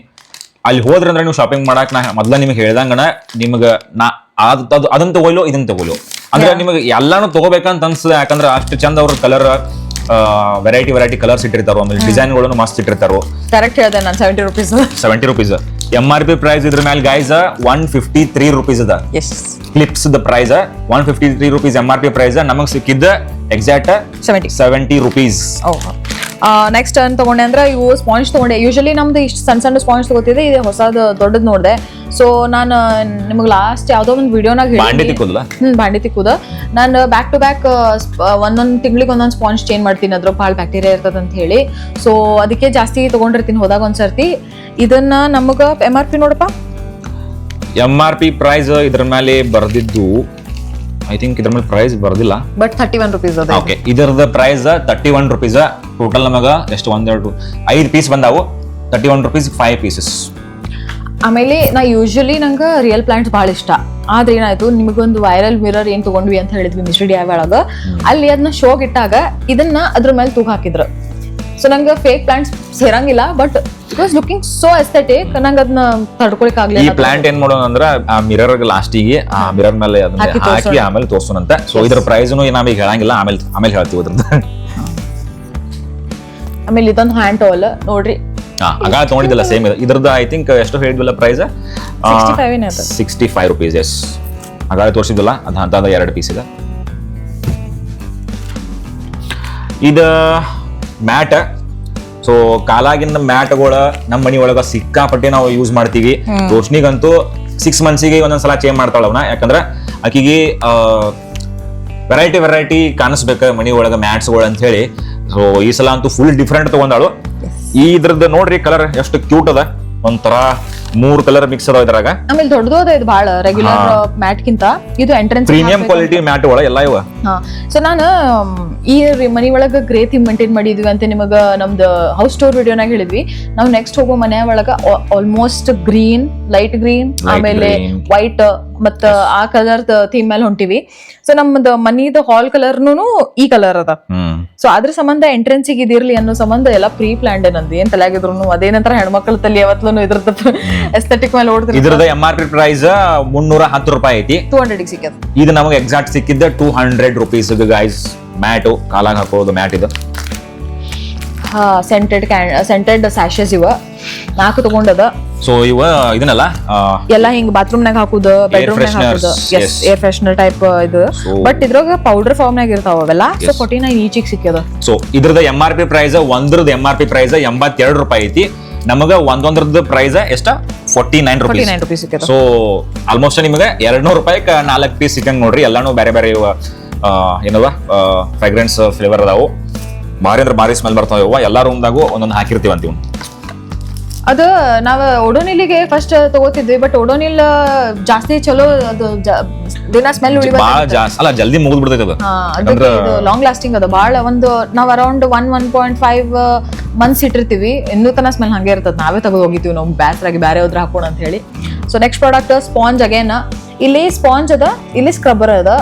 ಅಲ್ಲಿ ಹೋದ್ರಂದ್ರೆ ನೀವು ಶಾಪಿಂಗ್ ಮಾಡಕ್ ನಾ ಮೊದ್ಲ ನಿಮ್ಗೆ ಹೇಳ್ದಂಗನ ನಿಮ್ಗ ನಾ ಅದನ್ನ ತಗೊಳ್ಳೋ ಇದನ್ನ ತಗೊಳ್ಳೋ ಅಂದ್ರೆ ನಿಮಗೆ ಎಲ್ಲಾನು ತಗೋಬೇಕಂತ ಅನ್ಸ್ತದೆ. ಯಾಕಂದ್ರೆ ಅಷ್ಟು ಚಂದ ಅವ್ರ ಕಲರ್ ವೆರೈಟಿ ಕಲರ್ಸ್ ಇಟ್ಟಿರ್ತಾರೋ, ಆಮೇಲೆ ಡಿಸೈನ್ಗಳನ್ನು ಮಸ್ತ್ ಇಟ್ಟಿರ್ತಾರೋ. ಕರೆಕ್ಟ್ ಹೇಳ್ದೆ ನಾನು, 70 rupees. 70 rupees. MRP ಪ್ರೈಸ್ ಇದ್ರ ಮೇಲೆ ಗೈಸ್ 153 rupees ಅದ. Yes, clips the price 153 rupees MRP price. ನಮಗ್ ಸಿಕ್ಕಿದ್ದ ಎಕ್ಸಾಕ್ಟ್ 70 rupees. ನೆಕ್ಸ್ಟ್ ಏನ್ ತಗೊಂಡೆ ಅಂದ್ರೆ ಇವು ಸ್ಪಾಂಜ್ ತಗೊಂಡೆ. ಯೂಶಲಿ ನಮ್ದು ಇಷ್ಟು ಸಣ್ಣ ಸ್ಪಾಂಜ್ ತಗೋತಿದ್ದೆ, ಇದು ಹೊಸದು ದೊಡ್ಡದು ನೋಡಿದೆ. ಸೊ ನಾನು ನಿಮಗೆ ಲಾಸ್ಟ್ ಯಾವ್ದೋ ಒಂದು ವಿಡಿಯೋನಾಗ ಬಾಂಡೆ ತಿಕ್ಕೋದಲ್ಲ, ಬಾಂಡೆ ತಿಕ್ಕುದ. ನಾನು ಬ್ಯಾಕ್ ಟು ಬ್ಯಾಕ್ ಒಂದೊಂದು ತಿಂಗಳಿಗೆ ಒಂದೊಂದು ಸ್ಪಾಂಜ್ ಚೇಂಜ್ ಮಾಡ್ತೀನಿ, ಅದ್ರ ಭಾಳ ಬ್ಯಾಕ್ಟೀರಿಯಾ ಇರ್ತದ ಅಂತ ಹೇಳಿ. ಸೊ ಅದಕ್ಕೆ ಜಾಸ್ತಿ ತಗೊಂಡಿರ್ತೀನಿ ಹೋದಾಗ ಒಂದ್ಸರ್ತಿ. ಇದನ್ನ ನಮಗ MRP ನೋಡಪ್ಪ, MRP ಪ್ರೈಸ್ ಇದ್ರ ಮೇಲೆ ಬರ್ದಿದ್ದು, ಐ ಥಿಂಕ್ ಇದ್ರ ಮೇಲೆ ಪ್ರೈಸ್ ಬರ್ದಿಲ್ಲ, ಬಟ್ 31 rupees ಅದ. ಓಕೆ, ಇದರದ ಪ್ರೈಸ್ 31 rupees. ಟೋಟಲ್ ನಮಗ ಎಷ್ಟು 5 ಪೀಸ್ ಬಂದಾವು. 31 rupees 5 pieces. ಆಮೇಲೆ ನಾ ಯೂಶಲಿ ನಂಗೆ ರಿಯಲ್ ಪ್ಲಾಂಟ್ಸ್ ಭಾಳ ಇಷ್ಟ. ಆದ್ರೆ ಏನಾಯ್ತು, ನಿಮಗೊಂದು ವೈರಲ್ ಮಿರರ್ ಏನ್ ತಗೊಂಡ್ವಿ ಅಂತ ಹೇಳಿದ್ವಿ ಮಿಸ್ಟರ್ DIY ಒಳಗ, ಅಲ್ಲಿ ಅದನ್ನ ಶೋಗ್ ಇಟ್ಟಾಗ ಇದನ್ನ ಅದ್ರ ಮೇಲೆ ತೂಕ ಹಾಕಿದ್ರು. ಸೊ ನಂಗೆ ಫೇಕ್ ಪ್ಲಾಂಟ್ಸ್ ಸೇರಂಗಿಲ್ಲ, but it was looking so aesthetic, ನಂಗೆ ಅದನ್ನ ತಡ್ಕೊಳಕ್ ಈ ಆಗ್ಲಿಲ್ಲ. ಪ್ಲಾಂಟ್ ಏನ್ ಮಾಡೋಣ ಅಂದ್ರ ಆ ಮಿರರ್ ಲಾಸ್ಟಿಗೆ ಆ ಮಿರರ್ ಮೇಲೆ ಅದನ್ನ ಹಾಕಿ ಆಮೇಲೆ ತೋರ್ಸೋಣಂತ. ಸೊ ಇದ್ರ ಪ್ರೈಸ್ ನಾವೀಗ ಹೇಳಂಗಿಲ್ಲ, ಆಮೇಲೆ ಹೇಳ್ತೀವಿ ಅದ್ರದ್ದು. ಆಮೇಲೆ ಇದೊಂದು ಹ್ಯಾಂಡ್ ಟವಲ್ ನೋಡ್ರಿ, ಆಗ ತಗೊಂಡಿದ್ದಲ್ಲ ಸೇಮ್ ಇದ್ರದ್ದು. ಐ ಥಿಂಕ್ ಎಷ್ಟು ಹೇಳಿದ್ವಲ್ಲ ಪ್ರೈಸ್ 65 rupees. ಎಸ್, ಆಗ ತೋರಿಸಿದ್ವಲ್ಲ ಅದು ಅಂತ 2 ಪೀಸ್ ಇದೆ. ಇದು ಮ್ಯಾಟ್. ಸೊ ಕಾಲಾಗಿನ ಮ್ಯಾಟ್ಗಳ ನಮ್ಮ ಮನಿ ಒಳಗ ಸಿಕ್ಕಾಪಟ್ಟೆ ನಾವು ಯೂಸ್ ಮಾಡ್ತೀವಿ. ರೋಶ್ನಿಗಂತೂ 6 months ಒಂದೊಂದ್ಸಲ ಚೇಂಜ್ ಮಾಡ್ತಾಳವನ, ಯಾಕಂದ್ರ ಆಕಿಗೆ ವೆರೈಟಿ ಕಾಣಿಸ್ಬೇಕು ಮನಿ ಒಳಗ ಮ್ಯಾಟ್ಸ್ಗಳು ಅಂತ ಹೇಳಿ. ಸೊ ಈ ಸಲ ಅಂತೂ ಫುಲ್ ಡಿಫ್ರೆಂಟ್ ತಗೊಂಡಾಳು. ಇದ್ರದ್ದು ನೋಡ್ರಿ ಕಲರ್ ಎಷ್ಟು ಕ್ಯೂಟ್ ಅದ, ಒಂಥರ 3 ಕಲರ್ ಮಿಕ್ಸ್ ಅದಾವ ಇದ್ರಾಗ. ಆಮೇಲೆ ದೊಡ್ಡದು ಅದ, ಇದು ಬಹಳ ರೆಗ್ಯುಲರ್ ಮ್ಯಾಟ್ ಕಿಂತ ಇದು ಎಂಟ್ರೆನ್ಸ್ ಪ್ರೀಮಿಯಂ ಕ್ವಾಲಿಟಿ ಮ್ಯಾಟ್ ಒಳ ಎಲ್ಲ ಇವ. ಸೊ ನಾನು ಈ ಮನಿ ಒಳಗ ಗ್ರೇ ಥೀಮ್ ಮೇಂಟೈನ್ ಮಾಡಿದ್ವಿ ಅಂತ ನಿಮಗ ನಮ್ದು ಹೌಸ್ ಸ್ಟೋರ್ ವಿಡಿಯೋನಾಗ ಹೇಳಿದ್ವಿ. ನಾವು ನೆಕ್ಸ್ಟ್ ಹೋಗೋ ಮನೆ ಒಳಗ ಆಲ್ಮೋಸ್ಟ್ ಗ್ರೀನ್, ಲೈಟ್ ಗ್ರೀನ್, ಆಮೇಲೆ ವೈಟ್ ಮತ್ತ ಆ ಕಲರ್ ಥೀಮ್ ಮೇಲೆ ಹೊಂಟಿವಿ. ಸೊ ನಮ್ದು ಮನಿದ ಹಾಲ್ ಕಲರ್ನು ಈ ಕಲರ್ ಅದ. ಸೊ ಅದ್ರ ಸಂಬಂಧ ಎಂಟ್ರೆನ್ಸ್ ಇದಿರ್ಲಿ ಅನ್ನೋ ಸಂಬಂಧ ಎಲ್ಲ ಪ್ರೀ ಪ್ಲಾನ್ಡ್ ನಂದು, ಏನ್ ತಲೆಯಾಗಿದ್ರು ಅದೇನಂತರ ಹೆಣ್ಮಕ್ಳ ತಲೆ ಯಾವತ್ಲೂ ಇದ್ರದ್ದು ಎಸ್ಥೆಟಿಕ್ ಮೇಲೆ ಓಡಿದ್ರೆ. ಇದ್ರದ MRP ಪ್ರೈಸ್ 310 ರೂಪಾಯಿ ಐತಿ. 200 ಸಿಕ್ಕದ. ಇದು ನಮಗೆ ಎಕ್ಸಾಕ್ಟ್ ಸಿಕ್ಕಿದ್ದ 200 rupees ಗೈಸ್. ಮ್ಯಾಟು ಕಾಲಾಗ ಹಾಕೋದು ಮ್ಯಾಟ್ ಇದು. ಸೆಂಟೆಡ್ ಸ್ಯಾಶಸ್ ಇವ 4 ತಗೊಂಡದ. ಸೊ ಇವ ಇದನ್ನಲ್ಲ ಎಲ್ಲ ಹಿಂಗ್ ಬಾತ್ರೂಮ್ ನಾಗ ಹಾಕುದು, ಬೆಡ್ರೂಮ್ ನಾಗ ಹಾಕುದು. ಎಸ್, ಏರ್ ಫ್ರೆಶನರ್ ಟೈಪ್ ಇದು. ಬಟ್ ಇದ್ರಾಗ ಪೌಡರ್ ಫಾರ್ಮ್ ನಾಗ ಇರ್ತಾವ ಅವೆಲ್ಲ. ಸೊ 49 ಈಚಿಗೆ ಸಿಕ್ಕದ. ಸೊ ಇದ್ರದ MRP ಪ್ರೈಸ್, ಒಂದ್ರದ್ದು MRP ಪ್ರೈಸ್ 82 ರೂಪಾಯಿ ಐತಿ. ನಮಗ ಒಂದೊಂದ್ರದ್ದು ಪ್ರೈಸ್ ಎಷ್ಟ 49 rupees ಸಿಕ್ಕದ. ಸೊ ಆಲ್ಮೋಸ್ಟ್ ನಿಮಗೆ 200 ರೂಪಾಯಿಗೆ 4 ಪೀಸ್ ಸಿಕ್ಕಂಗ್ ನೋಡ್ರಿ. ಎಲ್ಲಾನು ಬೇರೆ ಏನವ ಫ್ರಾಗ್ರೆನ್ಸ್ ಫ್ಲೇವರ್ ಅದಾವು. ಭಾರಿ ಅಂದ್ರೆ ಭಾರಿ ಸ್ಮೆಲ್ ಬರ್ತಾವ ಇವ. ಎಲ್ಲಾ ರೂಮ್ದಾಗು ಒಂದೊಂದು ಹಾಕಿರ್ತೀವಿ ಅಂತೀವಿ. ಅದು ನಾವ್ ಓಡೋನಿಲ್ಗೆ ಫಸ್ಟ್ ತಗೋತಿದ್ವಿ, ಬಟ್ ಓಡೋನಿಲ್ ಜಾಸ್ತಿ ಚಲೋ, ಅದು ದಿನ ಸ್ಮೆಲ್ ಅಲ್ಲ ಜಲ್ದಿ ಮುಗಿದ್ ಬಿಡ್ತೈತೆ ಅದು. ಅದಕ್ಕೆ ಇದು ಲಾಂಗ್ ಲಾಸ್ಟಿಂಗ್ ಅದ ಭಾಳ. ಒಂದು ನಾವ್ ಅರೌಂಡ್ 1.5 months ಇಟ್ಟಿರ್ತೀವಿ, ಇನ್ನೂ ತನ ಸ್ಮೆಲ್ ಹಂಗೆ ಇರ್ತದ. ನಾವೇ ತಗೋ ಹೋಗಿತೀವಿ ನಾವು ಬ್ಯಾಸ್ರಾಗಿ ಬೇರೆ ಹೋದ್ರೆ ಹಾಕೋಣ ಅಂತ ಹೇಳಿ. So next product sponge. Again ಇಲ್ಲಿ ಸ್ಪಾಂಜ್ ಅದ, ಇಲ್ಲಿ ಸ್ಕ್ರಬ್ಬರ್ ಅದ.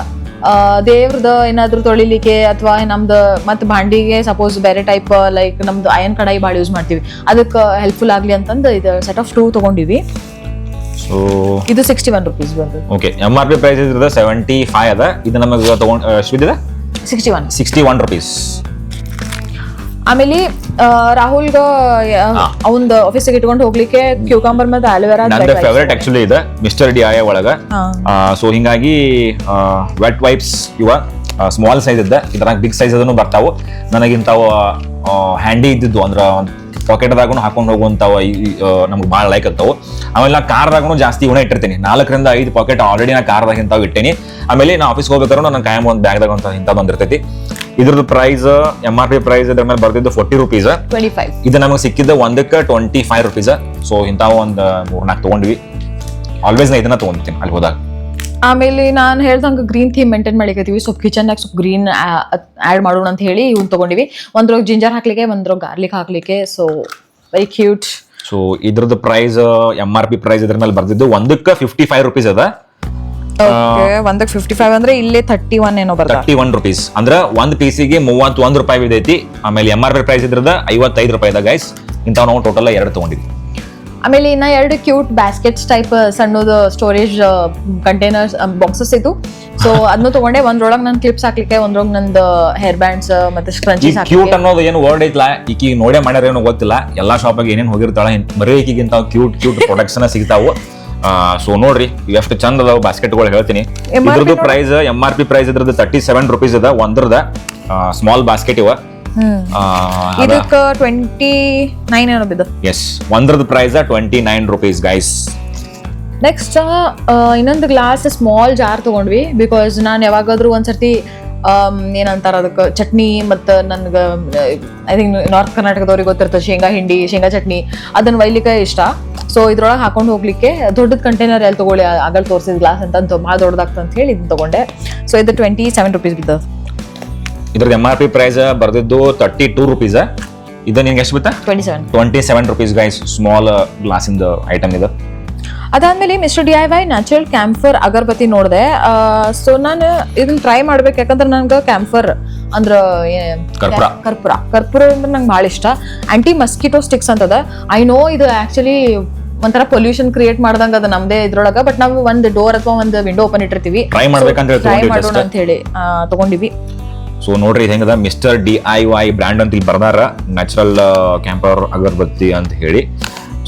ದೇವ್ರದ ಏನಾದ್ರು ತೊಳಿಲಿಕ್ಕೆ ಅಥವಾ ನಮ್ದು ಮತ್ತೆ ಭಾಂಡಿಗೆ ಸಪೋಸ್ ಬೇರೆ ಟೈಪ್ ಲೈಕ್ ನಮ್ದು ಅಯನ್ ಕಡಾಯಿ ಭಾಳ ಯೂಸ್ ಮಾಡ್ತೀವಿ, ಅದಕ್ಕೆ ಹೆಲ್ಪ್ಫುಲ್ ಆಗ್ಲಿ ಅಂತಂದು ಇದು ಸೆಟ್ ಆಫ್ 2 ತಗೊಂಡಿವಿ. ಸೊ ಇದು 61 rupees ಬಂದು. ಓಕೆ, MRP ಪ್ರೈಸ್ ಇದ್ರದ 75 ಅದ. ಇದು ನಮಗೆ ತಗೊಂಡ್ ಎಷ್ಟಿದೆ? 61 rupees. ಆಮೇಲೆ ರಾಹುಲ್ಗ ಅವಂದ ಆಫೀಸಿಗೆ ಇಟ್ಕೊಂಡು ಹೋಗ್ಲಿಕ್ಕೆ ಕ್ಯೂಕಂಬರ್ ಮತ್ತೆ ಆಲೋವೆರಾ ನನ್ನ ಫೇವರೇಟ್ ಆಕ್ಚುಲಿ ಇದೆ ಮಿಸ್ಟರ್ DIY ಒಳಗ. ಸೊ ಹಿಂಗಾಗಿ ವೆಟ್ ವೈಪ್ಸ್ ಇವ ಸ್ಮಾಲ್ ಸೈಜ್ ಇದ್ದ, ಇದ್ರಾಗ ಬಿಗ್ ಸೈಜ್ ಅದನ್ನು ಬರ್ತಾವು. ನನಗಿಂತಾವು ಹ್ಯಾಂಡಿ ಇದ್ದಿದ್ದು ಅಂದ್ರ ಪಾಕೆಟ್ದಾಗೂ ಹಾಕೊಂಡು ಹೋಗುವಂತಾವ ನಮ್ಗೆ ಭಾಳ ಲೈಕ್ ಆಗ್ತಾವು. ಆಮೇಲೆ ನಾ ಕಾರ್ದಾಗೂ ಜಾಸ್ತಿ ಇವನ್ನ ಇಟ್ಟಿರ್ತೀನಿ. 4 ರಿಂದ 5 ಪಾಕೆಟ್ ಆಲ್ರೆಡಿ ನಾ ಕಾರ್ದಾಗ ಇಂತಾವ್ ಇಟ್ಟೇನಿ. ಆಮೇಲೆ ನಾ ಆಫೀಸ್ಗೆ ಹೋಗ್ಬೇಕಾದ್ರೂ ನನ್ನ ಕಾಯಂ ಒಂದು ಬ್ಯಾಗ್ದಾಗ ಅಂತ ಇಂಥ ಬಂದಿರ್ತೈತಿ. ಇದ್ರದ್ದು ಪ್ರೈಸ್ MRP ಪ್ರೈಸ್ ಇದ್ರ ಮೇಲೆ ಬರ್ದಿದ್ದು 40 rupees. 25. ಇದು ನಮಗೆ ಸಿಕ್ಕಿದ್ದ ಒಂದಕ್ಕೆ 25 rupees. ಸೊ ಇಂತಾವ ಒಂದು 3-4 ತಗೊಂಡ್ವಿ. ಆಲ್ವೇಸ್ ನಾ ಇದನ್ನ ತಗೊಂಡ್ತೀನಿ ಅಲ್ಲಿ ಹೋದಾಗ. ಆಮೇಲೆ ನಾನು ಹೇಳ್ದಂಗೆ ಗ್ರೀನ್ ಥೀಮ್ ಮೇಂಟೈನ್ ಮಾಡಿಕತ್ತೀವಿ. ಸ್ವಲ್ಪ ಕಿಚನ್ದಾಗ ಸ್ವಲ್ಪ ಗ್ರೀನ್ ಆ್ಯಡ್ ಮಾಡೋಣ ಅಂತ ಹೇಳಿ ಇವ್ನು ತಗೊಂಡಿವಿ. ಒಂದ್ರಾಗ ಜಿಂಜರ್ ಹಾಕ್ಲಿಕ್ಕೆ, ಒಂದ್ರಾಗ ಗಾರ್ಲಿಕ್ ಹಾಕ್ಲಿಕ್ಕೆ. So very cute. ಸೊ ಇದ್ರದ್ದು ಪ್ರೈಸ್ MRP ಪ್ರೈಸ್ ಇದ್ರ ಮೇಲೆ ಬರ್ದಿದ್ದು ಒಂದಕ್ಕೆ 55 rupees ಅದ. ಒಂದಕ್ಕೆ 55 ಅಂದ್ರೆ ಇಲ್ಲೇ 31 ಏನೋ ಬರ್ತದೆ. 31 rupees ಅಂದ್ರೆ ಒಂದ್ ಪೀಸಿಗೆ 31 ರೂಪಾಯಿ ಇದೈತಿ. ಆಮೇಲೆ MRP ಪ್ರೈಸ್ ಇದ್ರದ 55 ರೂಪಾಯಿ ಇದೆ ಗೈಸ್. ಇಂಥವ್ ನಾವು ಟೋಟಲ್ 2 ತಗೊಂಡಿದ್ವಿ. ಆಮೇಲೆ ಇನ್ನ 2 ಕ್ಯೂಟ್ ಬ್ಯಾಸ್ಕೆಟ್ಸ್ ಟೈಪ್ ಸಣ್ಣದು ಸ್ಟೋರೇಜ್ ಕಂಟೈನರ್ಸ್ ಬಾಕ್ಸಸ್ ಇತ್ತು. ಸೊ ಅದನ್ನು ತಗೊಂಡೆ. ಒಂದ್ರೊಳಗೆ ನನ್ ಕ್ಲಿಪ್ಸ್ ಹಾಕ್ಲಿಕ್ಕೆ, ಒಂದ್ರೊಳಗೆ ನಂದು ಹೇರ್ ಬ್ಯಾಂಡ್ಸ್ ಮತ್ತೆ ಸ್ಕ್ರಂಚೀಸ್ ಕ್ಯೂಟ್ ಅನ್ನೋದು ಏನು ವರ್ಡ್ ಐತ್ಲಾ, ಈಕಿ ನೋಡೇ ಮಾಡ್ಯಾರ ಏನೋ ಗೊತ್ತಿಲ್ಲ. ಎಲ್ಲಾ ಶಾಪಿಗೆ ಏನೇನ್ ಹೋಗಿರ್ತಾಳ ಬರೀ ಈಕಿಗಿಂತ ಕ್ಯೂಟ್ ಪ್ರಾಡಕ್ಟ್ಸ್ ಸಿಗ್ತಾವು. ಸೊ ನೋಡ್ರಿ ಎಷ್ಟು ಚಂದ ಅದಾವ ಬಾಸ್ಕೆಟ್ಗಳು. ಹೇಳ್ತೀನಿ ಇದ್ರದ್ದು ಪ್ರೈಸ್ MRP ಪ್ರೈಸ್ ಇದ್ರದ್ದು 37 ರೂಪೀಸ್ ಅದ ಒಂದ್ರದ ಸ್ಮಾಲ್ ಬಾಸ್ಕೆಟ್ ಇವ. ಇದಕ್ಕೆ 29 ಏನೋ ಬಿದ್ದು. ಎಸ್, ಒಂದ್ರದ ಪ್ರೈಸ್ 29 ರೂಪೀಸ್ ಗೈಸ್. ನೆಕ್ಸ್ಟ್ ಇನ್ನೊಂದು ಗ್ಲಾಸ್ ಸ್ಮಾಲ್ ಜಾರ್ ತಗೊಂಡ್ವಿ. ಬಿಕಾಸ್ ನಾನು ಯಾವಾಗಾದ್ರೂ ಒಂದ್ಸರ್ತಿ ಏನಂತಾರ ಅದಕ್ಕೆ ಚಟ್ನಿ ಮತ್ತು ನನ್ಗೆ ಐ ಥಿಂಕ್ ನಾರ್ತ್ ಕರ್ನಾಟಕದವ್ರಿಗೆ ಗೊತ್ತಿರ್ತದೆ ಶೇಂಗಾ ಹಿಂಡಿ, ಶೇಂಗಾ ಚಟ್ನಿ, ಅದನ್ನ ಒಯ್ಲಿಕ್ಕೆ ಇಷ್ಟ. ಸೊ ಇದ್ರೊಳಗೆ ಹಾಕೊಂಡು ಹೋಗ್ಲಿಕ್ಕೆ ದೊಡ್ಡದ ಕಂಟೈನರ್ ಎಲ್ಲಿ ತಗೊಳ್ಳಿ, ಆಗಲ್ ತೋರಿಸಿದ ಗ್ಲಾಸ್ ಅಂತ ಭಾಳ ದೊಡ್ಡದಾಗ್ತದೆ ಅಂತ ಹೇಳಿ ಇದನ್ನ ತಗೊಂಡೆ. ಸೊ ಇದು 27 ರೂಪೀಸ್ ಬಿದ್ದದ. ಇದ್ರದ್ದು MRP ಪ್ರೈಸ್ ಬರ್ದಿದ್ದು 32 ರೂಪೀಸ್. ಇದು ನಿನ್ಗೆ ಎಷ್ಟು ಬಿತ್ತ? 27 ರೂಪೀಸ್ ಗೈಸ್. ಸ್ಮಾಲ್ ಗ್ಲಾಸ್ ಇಂದ ಐಟಮ್ ಇದು. ಅದಾದ್ಮೇಲೆ mister DIY natural camphor agarbatti ನೋಡಿದೆ. ಸೊ ನಾನು ಇದನ್ನ ಟ್ರೈ ಮಾಡ್ಬೇಕು, ಯಾಕಂದ್ರೆ ನನ್ಗೆ ಕ್ಯಾಂಫರ್ ಅಂದ್ರ ಕರ್ಪೂರ ಅಂದ್ರೆ ನಂಗೆ ಭಾಳ ಇಷ್ಟ. ಆಂಟಿ ಮಸ್ಕಿಟೋ ಸ್ಟಿಕ್ಸ್ ಅಂತದ. ಐ ನೋ ಇದು ಆಕ್ಚುಲಿ ಒಂಥರ ಪೊಲ್ಯೂಷನ್ ಕ್ರಿಯೇಟ್ ಮಾಡ್ದಂಗ ಅದ ನಮ್ದೇ ಇದ್ರೊಳಗ. ಬಟ್ ನಾವು ಒಂದು ಡೋರ್ ಅಥವಾ ಒಂದು ವಿಂಡೋ ಓಪನ್ ಇಟ್ಟಿರ್ತೀವಿ, ಟ್ರೈ ಮಾಡೋಣ ಅಂತ ಹೇಳಿ ತಗೊಂಡಿವಿ. ಸೊ ನೋಡ್ರಿ ಹೆಂಗದ ಮಿಸ್ಟರ್ DIY ಬ್ರ್ಯಾಂಡ್ ಅಂತ ಇಲ್ಲಿ ಬರ್ದಾರ, ನ್ಯಾಚುರಲ್ ಕ್ಯಾಂಪರ್ ಅಗರ್ಬತ್ತಿ ಅಂತ ಹೇಳಿ.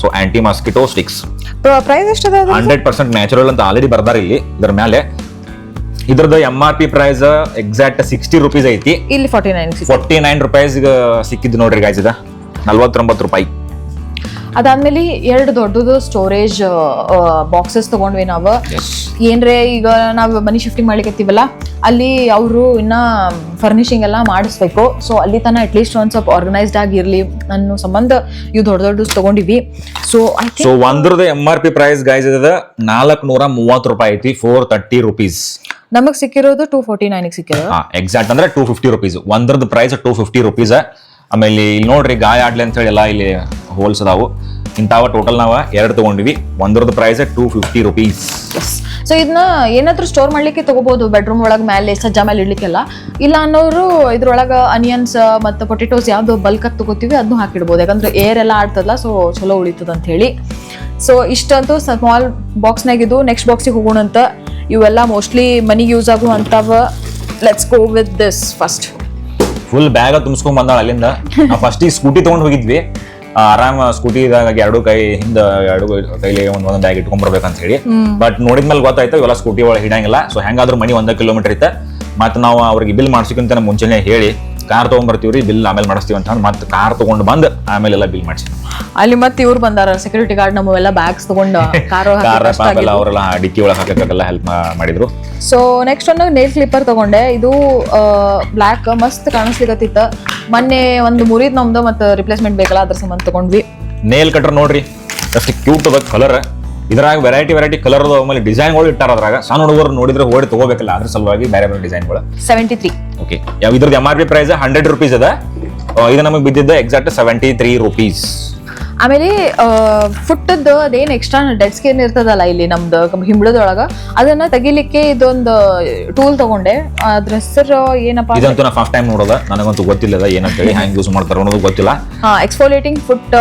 So anti mosquito sticks price ಎಷ್ಟದ? 100% ನ್ಯಾಚುರಲ್ ಅಂತ ಆಲ್ರೆಡಿ ಬರ್ದಾರ ಇಲ್ಲಿ ಇದ್ರ ಮೇಲೆ. ಇದ್ರದ್ದು MRP ಪ್ರೈಸ್ ಎಕ್ಸಾಕ್ಟ್ 60 ರೂಪೀಸ್ ಐತಿ. ಇಲ್ಲಿ 49 ರೂಪಾಯಿಸ್ ಸಿಕ್ಕಿದ್ದು ನೋಡ್ರಿ ಗಾಯ್ಸ್. ಇದ 49 ರೂಪಾಯಿ. ಅದಾದ್ಮೇಲೆ 2 ದೊಡ್ಡದು ಸ್ಟೋರೇಜ್ ಬಾಕ್ಸಸ್ ತಗೊಂಡ್ವಿ ನಾವು. ಏನ್ರೆ ಈಗ ನಾವು ಮನಿ ಶಿಫ್ಟಿಂಗ್ ಮಾಡ್ಲಿಕ್ಕತ್ತೀವಲ್ಲ, ಅಲ್ಲಿ ಅವರು ಇನ್ನ ಫರ್ನಿಶಿಂಗ್ ಎಲ್ಲ ಮಾಡಿಸ್ಬೇಕು. ಸೊ ಅಲ್ಲಿ ತನ ಅಟ್ಲೀಸ್ಟ್ ಒಂದ್ ಸ್ವಲ್ಪ ಆರ್ಗನೈಸ್ಡ್ ಆಗಿರ್ಲಿ ಅನ್ನೋ ಸಂಬಂಧ ಇವು ದೊಡ್ಡ ತಗೊಂಡಿವಿ. ಸೊ ಒಂದ್ರದ MRP ಪ್ರೈಸ್ ಗೈಸ್ ಇದ 430 ರೂಪಾಯಿ ಐತಿ. 430 ರೂಪೀಸ್. ನಮಗ್ ಸಿಕ್ಕಿರೋದು 249 ಸಿಕ್ಕಿರೋದು. ಎಕ್ಸಾಕ್ಟ್ ಅಂದ್ರೆ 250 ರೂಪೀಸ್. ಒಂದ್ರದ price 250 rupees. ಆಮೇಲೆ ಇಲ್ಲಿ ನೋಡ್ರಿ ಗಾಯ ಆಡ್ಲಿ ಅಂತ ಹೇಳಿ ಎಲ್ಲ ಇಲ್ಲಿ ಹೋಲ್ಸ್ ಅದಾವು. ಇಂತಾವ ಟೋಟಲ್ ನಾವ 2 ತಗೊಂಡಿವಿ. ಒಂದ್ರದ ಪ್ರೈಸ್ 250 ರೂಪೀಸ್. ಸೊ ಇದನ್ನ ಏನಾದ್ರೂ ಸ್ಟೋರ್ ಮಾಡ್ಲಿಕ್ಕೆ ತಗೋಬಹುದು, ಬೆಡ್ರೂಮ್ ಒಳಗೆ ಮೇಲೆ ಸಜ್ಜಾ ಮೇಲೆ ಇಡ್ಲಿಕ್ಕೆಲ್ಲ. ಇಲ್ಲ ಅನ್ನೋರು ಇದ್ರೊಳಗ ಅನಿಯನ್ಸ್ ಮತ್ತು ಪೊಟೆಟೋಸ್ ಯಾವ್ದು ಬಲ್ಕ್ ಆಗಿ ತಗೋತೀವಿ ಅದನ್ನು ಹಾಕಿಡ್ಬೋದು, ಯಾಕಂದ್ರೆ ಏರ್ ಎಲ್ಲ ಆಡ್ತದಲ್ಲ, ಸೊ ಚಲೋ ಉಳಿತದ ಅಂತ ಹೇಳಿ. ಸೊ ಇಷ್ಟಂತೂ ಸ್ಮಾಲ್ ಬಾಕ್ಸ್ನಾಗಿದ್ದು. ನೆಕ್ಸ್ಟ್ ಬಾಕ್ಸಿಗೆ ಹೋಗೋಣ ಅಂತ. ಇವೆಲ್ಲ ಮೋಸ್ಟ್ಲಿ ಮನಿಗೆ ಯೂಸ್ ಆಗುವಂತವ. Let's go with this first. Full bag ತುಂಬಿಸ್ಕೊಂಡ್ ಬಂದಾಳ ಅಲ್ಲಿಂದ. ಫಸ್ಟ್ ಈ ಸ್ಕೂಟಿ ತಗೊಂಡ್ ಹೋಗಿದ್ವಿ. ಆರಾಮ ಸ್ಕೂಟಿದಾಗ 2 ಕೈ ಹಿಂದ 2 ಕೈಲಿ ಒಂದೊಂದು ಬ್ಯಾಗ್ ಇಟ್ಕೊಂಡ್ ಬರ್ಬೇಕಂತ ಹೇಳಿ. ಬಟ್ ನೋಡಿದ್ಮೇಲೆ ಗೊತ್ತಾಯ್ತು ಇವೆಲ್ಲ ಸ್ಕೂಟಿ ಒಳಗೆ ಹಿಡಂಗಿಲ್ಲ. ಸೊ ಹೆಂಗಾದ್ರೂ ಮನಿ 1 ಕಿಲೋಮೀಟರ್ ಇತ್ತ. ಮತ್ತೆ ನಾವು ಅವ್ರಿಗೆ ಬಿಲ್ ಮಾಡ್ಸಿಕ್ಕಿಂತ ಮುಂಚೆನೆ ಹೇಳಿ ಕಾರ್ ತಗೊಂಡ್ ಬರ್ತೀವ್ರಿ, ಬಿಲ್ ಆಮೇಲೆ ಮಾಡಿಸ್ತೀವಿ ಅಂತ ಮತ್ತೆ ಕಾರ್ ತಗೊಂಡು ಬಂದ್ ಆಮೇಲೆ ಎಲ್ಲ ಬಿಲ್ ಮಾಡ್ಸಿ. ಅಲ್ಲಿ ಮತ್ತೆ ಇವ್ರು ಬಂದಾರ ಸೆಕ್ಯೂರಿಟಿ ಗಾರ್ಡ್, ನಮ್ಮೆಲ್ಲ ಬ್ಯಾಗ್ಸ್ ತಗೊಂಡು ಅವರೆಲ್ಲ ಡಿಕ್ಕಿ ಒಳಗೆ ಹಾಕಕ್ಕೆಲ್ಲ ಹೆಲ್ಪ್ ಮಾಡಿದ್ರು. ಸೊ ನೆಕ್ಸ್ಟ್ ಒಂದು ನೇಲ್ ಕ್ಲಿಪ್ಪರ್ ತಗೊಂಡೆ. ಇದು ಬ್ಲ್ಯಾಕ್ ಮಸ್ತ್ ಕಾಣಿಸ್ಲಿಕತ್ತಿತ್ತ. ಮೊನ್ನೆ ಒಂದು ಮುರಿದ್ ನಮ್ದು ಮತ್ತೆ ರಿಪ್ಲೇಸ್ಮೆಂಟ್ ಬೇಕಲ್ಲ, ಅದ್ರ ಸಂಬಂಧ ತಗೊಂಡ್ವಿ. ನೇಲ್ ಕಟರ್ ನೋಡ್ರಿ ಎಷ್ಟು ಕ್ಯೂಟ್ ಅದ ಕಲರ್. ಇದ್ರಾಗ ವೆರೈಟಿ ಕಲರ್ ಅದ. ಆಮೇಲೆ ಡಿಸೈನ್ಗಳು ಇಟ್ಟಾರ ಅದ್ರಾಗ. ಸಣ್ಣ ಹುಡುಗರು ನೋಡಿದ್ರೆ ಓಡಿ ತಗೋಬೇಕಲ್ಲ, ಅದ್ರ ಸಲುವಾಗಿ ಬೇರೆ ಡಿಸೈನ್ಗಳು. 73. ಓಕೆ, ಇದ್ರದ್ದು MRP ಪ್ರೈಸ್ 100 ರೂಪೀಸ್ ಅದ. ಇದು ನಮಗೆ ಬಿದ್ದಿದ್ದ ಎಕ್ಸಾಕ್ಟ್ 73 ರೂಪೀಸ್. ಆಮೇಲೆ ಫುಟ್ಟದ್ದು ಅದೇನ್ ಎಕ್ಸ್ಟ್ರಾ ಡೆಡ್ ಸ್ಕಿನ್ ಇರ್ತದಲ್ಲ ಇಲ್ಲಿ ನಮ್ದು ಹಿಂಬಳದೊಳಗ, ಅದನ್ನ ತೆಗಿಲಿಕ್ಕೆ ಇದೊಂದು ಟೂಲ್ ತಗೊಂಡೆ. ಅದ್ರ ಹೆಸರು ಏನಪ್ಪಾ? ಇದಂತೂ ನಾ ಫಸ್ಟ್ ಟೈಮ್ ನೋಡೋದ, ನನಗಂತೂ ಗೊತ್ತಿಲ್ಲ ಏನಂತ ಹೇಳಿ, ಹ್ಯಾಂಗ್ ಯೂಸ್ ಮಾಡ್ತಾರ ಅನ್ನೋದು ಗೊತ್ತಿಲ್ಲ. ಎಕ್ಸ್ಫೋಲಿಯೇಟಿಂಗ್ ಫುಟ್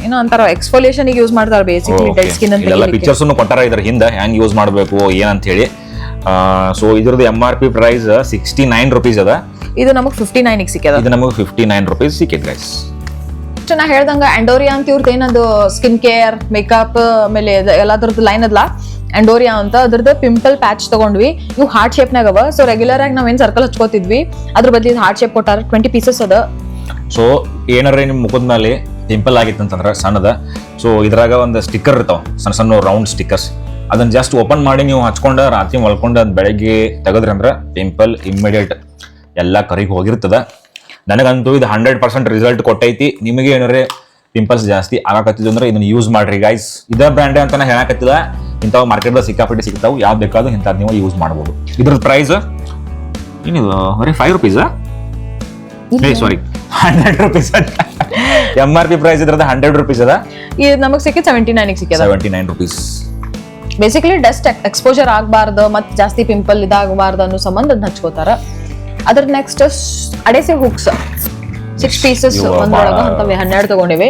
ಏನೋ ಅಂತಾರ, ಎಕ್ಸ್ಫೋಲಿಯೇಷನ್ ಯೂಸ್ ಮಾಡ್ತಾರೆ ಬೇಸಿಕಲಿ ಡೆಡ್ ಸ್ಕಿನ್ ಅಂತ. ಎಲ್ಲ ಪಿಕ್ಚರ್ಸ್ ಕೊಟ್ಟಾರ ಇದ್ರ ಹಿಂದೆ ಹ್ಯಾಂಗ್ ಯೂಸ್ ಮಾಡಬೇಕು ಏನಂತ ಹೇಳಿ. ಸೊ ಇದ್ರದ್ದು MRP ಪ್ರೈಸ್ 69 ರೂಪೀಸ್ ಅದ. ಇದು ನಮಗೆ 59 ಸಿಕ್ಕಿದೆ. ಇದು ನಮಗೆ 59 ರೂಪೀಸ್ ಸಿಕ್ಕಿದ್ ಗೈಸ್. ನಾ ಹೇಳ್ದಂಗ ಅಂಡೋರಿಯಾ ಅಂತ ಇವ್ರದ್ದು ಏನದು ಸ್ಕಿನ್ ಕೇರ್ ಮೇಕಪ್ ಆಮೇಲೆ ಎಲ್ಲದ್ರದ್ದು ಲೈನ್ ಅದಲ್ಲ ಅಂಡೋರಿಯಾ ಅಂತ. ಅದ್ರದ್ದು ಪಿಂಪಲ್ ಪ್ಯಾಚ್ ತಗೊಂಡ್ವಿ. ಇವು ಹಾರ್ಟ್ ಶೇಪ್ನಾಗ ಅವ. ಸೊ ರೆಗ್ಯುಲರ್ ಆಗಿ ನಾವೇನ್ ಸರ್ಕಲ್ ಹಚ್ಕೋತಿದ್ವಿ, ಅದ್ರ ಬದ್ಲಿ ಹಾರ್ಟ್ ಶೇಪ್ ಕೊಟ್ಟಾರ. 20 ಪೀಸಸ್ ಅದ. ಸೊ ಏನಾರ ನಿಮ್ ಮುಖದ ಮೇಲೆ ಪಿಂಪಲ್ ಆಗಿತ್ತಂತಂದ್ರ ಸಣ್ಣದ, ಸೊ ಇದ್ರಾಗ ಒಂದು ಸ್ಟಿಕ್ಕರ್ ಇರ್ತಾವ, ಸಣ್ಣ ರೌಂಡ್ ಸ್ಟಿಕ್ಕರ್ಸ್. ಅದನ್ನ ಜಸ್ಟ್ ಓಪನ್ ಮಾಡಿ ನೀವು ಹಚ್ಕೊಂಡ ರಾತ್ರಿ ಮಲ್ಕೊಂಡು ಅದ್ ಬೆಳಗ್ಗೆ ತೆಗದ್ರಿ ಅಂದ್ರ ಪಿಂಪಲ್ ಇಮ್ಮಿಡಿಯೇಟ್ ಎಲ್ಲ ಕರಿಗ್ ಹೋಗಿರ್ತದ. ನನಗಂತೂ ಇದು 100% ರಿಸಲ್ಟ್ ಕೊಟ್ಟೈತಿ. ನಿಮಗೆ ಏನಾರೆ ಪಿಂಪಲ್ಸ್ ಜಾಸ್ತಿ ಆಗಾಕತ್ತಿದ್ದು ಅಂದ್ರೆ ಇದನ್ನ ಯೂಸ್ ಮಾಡ್ರಿ ಗೈಸ್. ಇದ ಬ್ರ್ಯಾಂಡ್ ಅಂತ ಹೇಳಕತ್ತಿಲ್ಲ, ಇಂಥವು ಮಾರ್ಕೆಟ್ದಾಗ ಸಿಕ್ಕಾಪಟ್ಟೆ ಸಿಗ್ತಾವು. ಯಾವ್ದು ಬೇಕಾದ್ರೂ ಇಂಥದ್ದು ನೀವು ಯೂಸ್ ಮಾಡ್ಬೋದು. ಇದ್ರದ್ದು ಪ್ರೈಸ್ ಏನಿದು ಬರೀ 5 ರೂಪೀಸ್, ಸಾರಿ 100 ರೂಪೀಸ್. MRP ಪ್ರೈಸ್ ಇದ್ರದ್ದು 100 ರೂಪೀಸ್ ಅದ. ಇದು ನಮಗೆ ಸಿಕ್ಕಿದ್ 79 ಸಿಕ್ಕಿದೆ. 79 ರೂಪೀಸ್. ಬೇಸಿಕಲಿ ಡಸ್ಟ್ ಎಕ್ಸ್ಪೋಜರ್ ಆಗಬಾರ್ದು ಮತ್ತೆ ಜಾಸ್ತಿ ಪಿಂಪಲ್ ಇದಾಗಬಾರ್ದು ಅನ್ನೋ ಸಂಬಂಧ ಅದನ್ನ ಹಚ್ಕೋತಾರ. ಅದ್ರ ನೆಕ್ಸ್ಟ್ ಅಡೆಸಿವ್ ಹುಕ್ಸ್ 6 ಪೀಸಸ್ ಒಂದೊಳಗ ಅಂತವೆ 12 ತಗೊಂಡಿವಿ.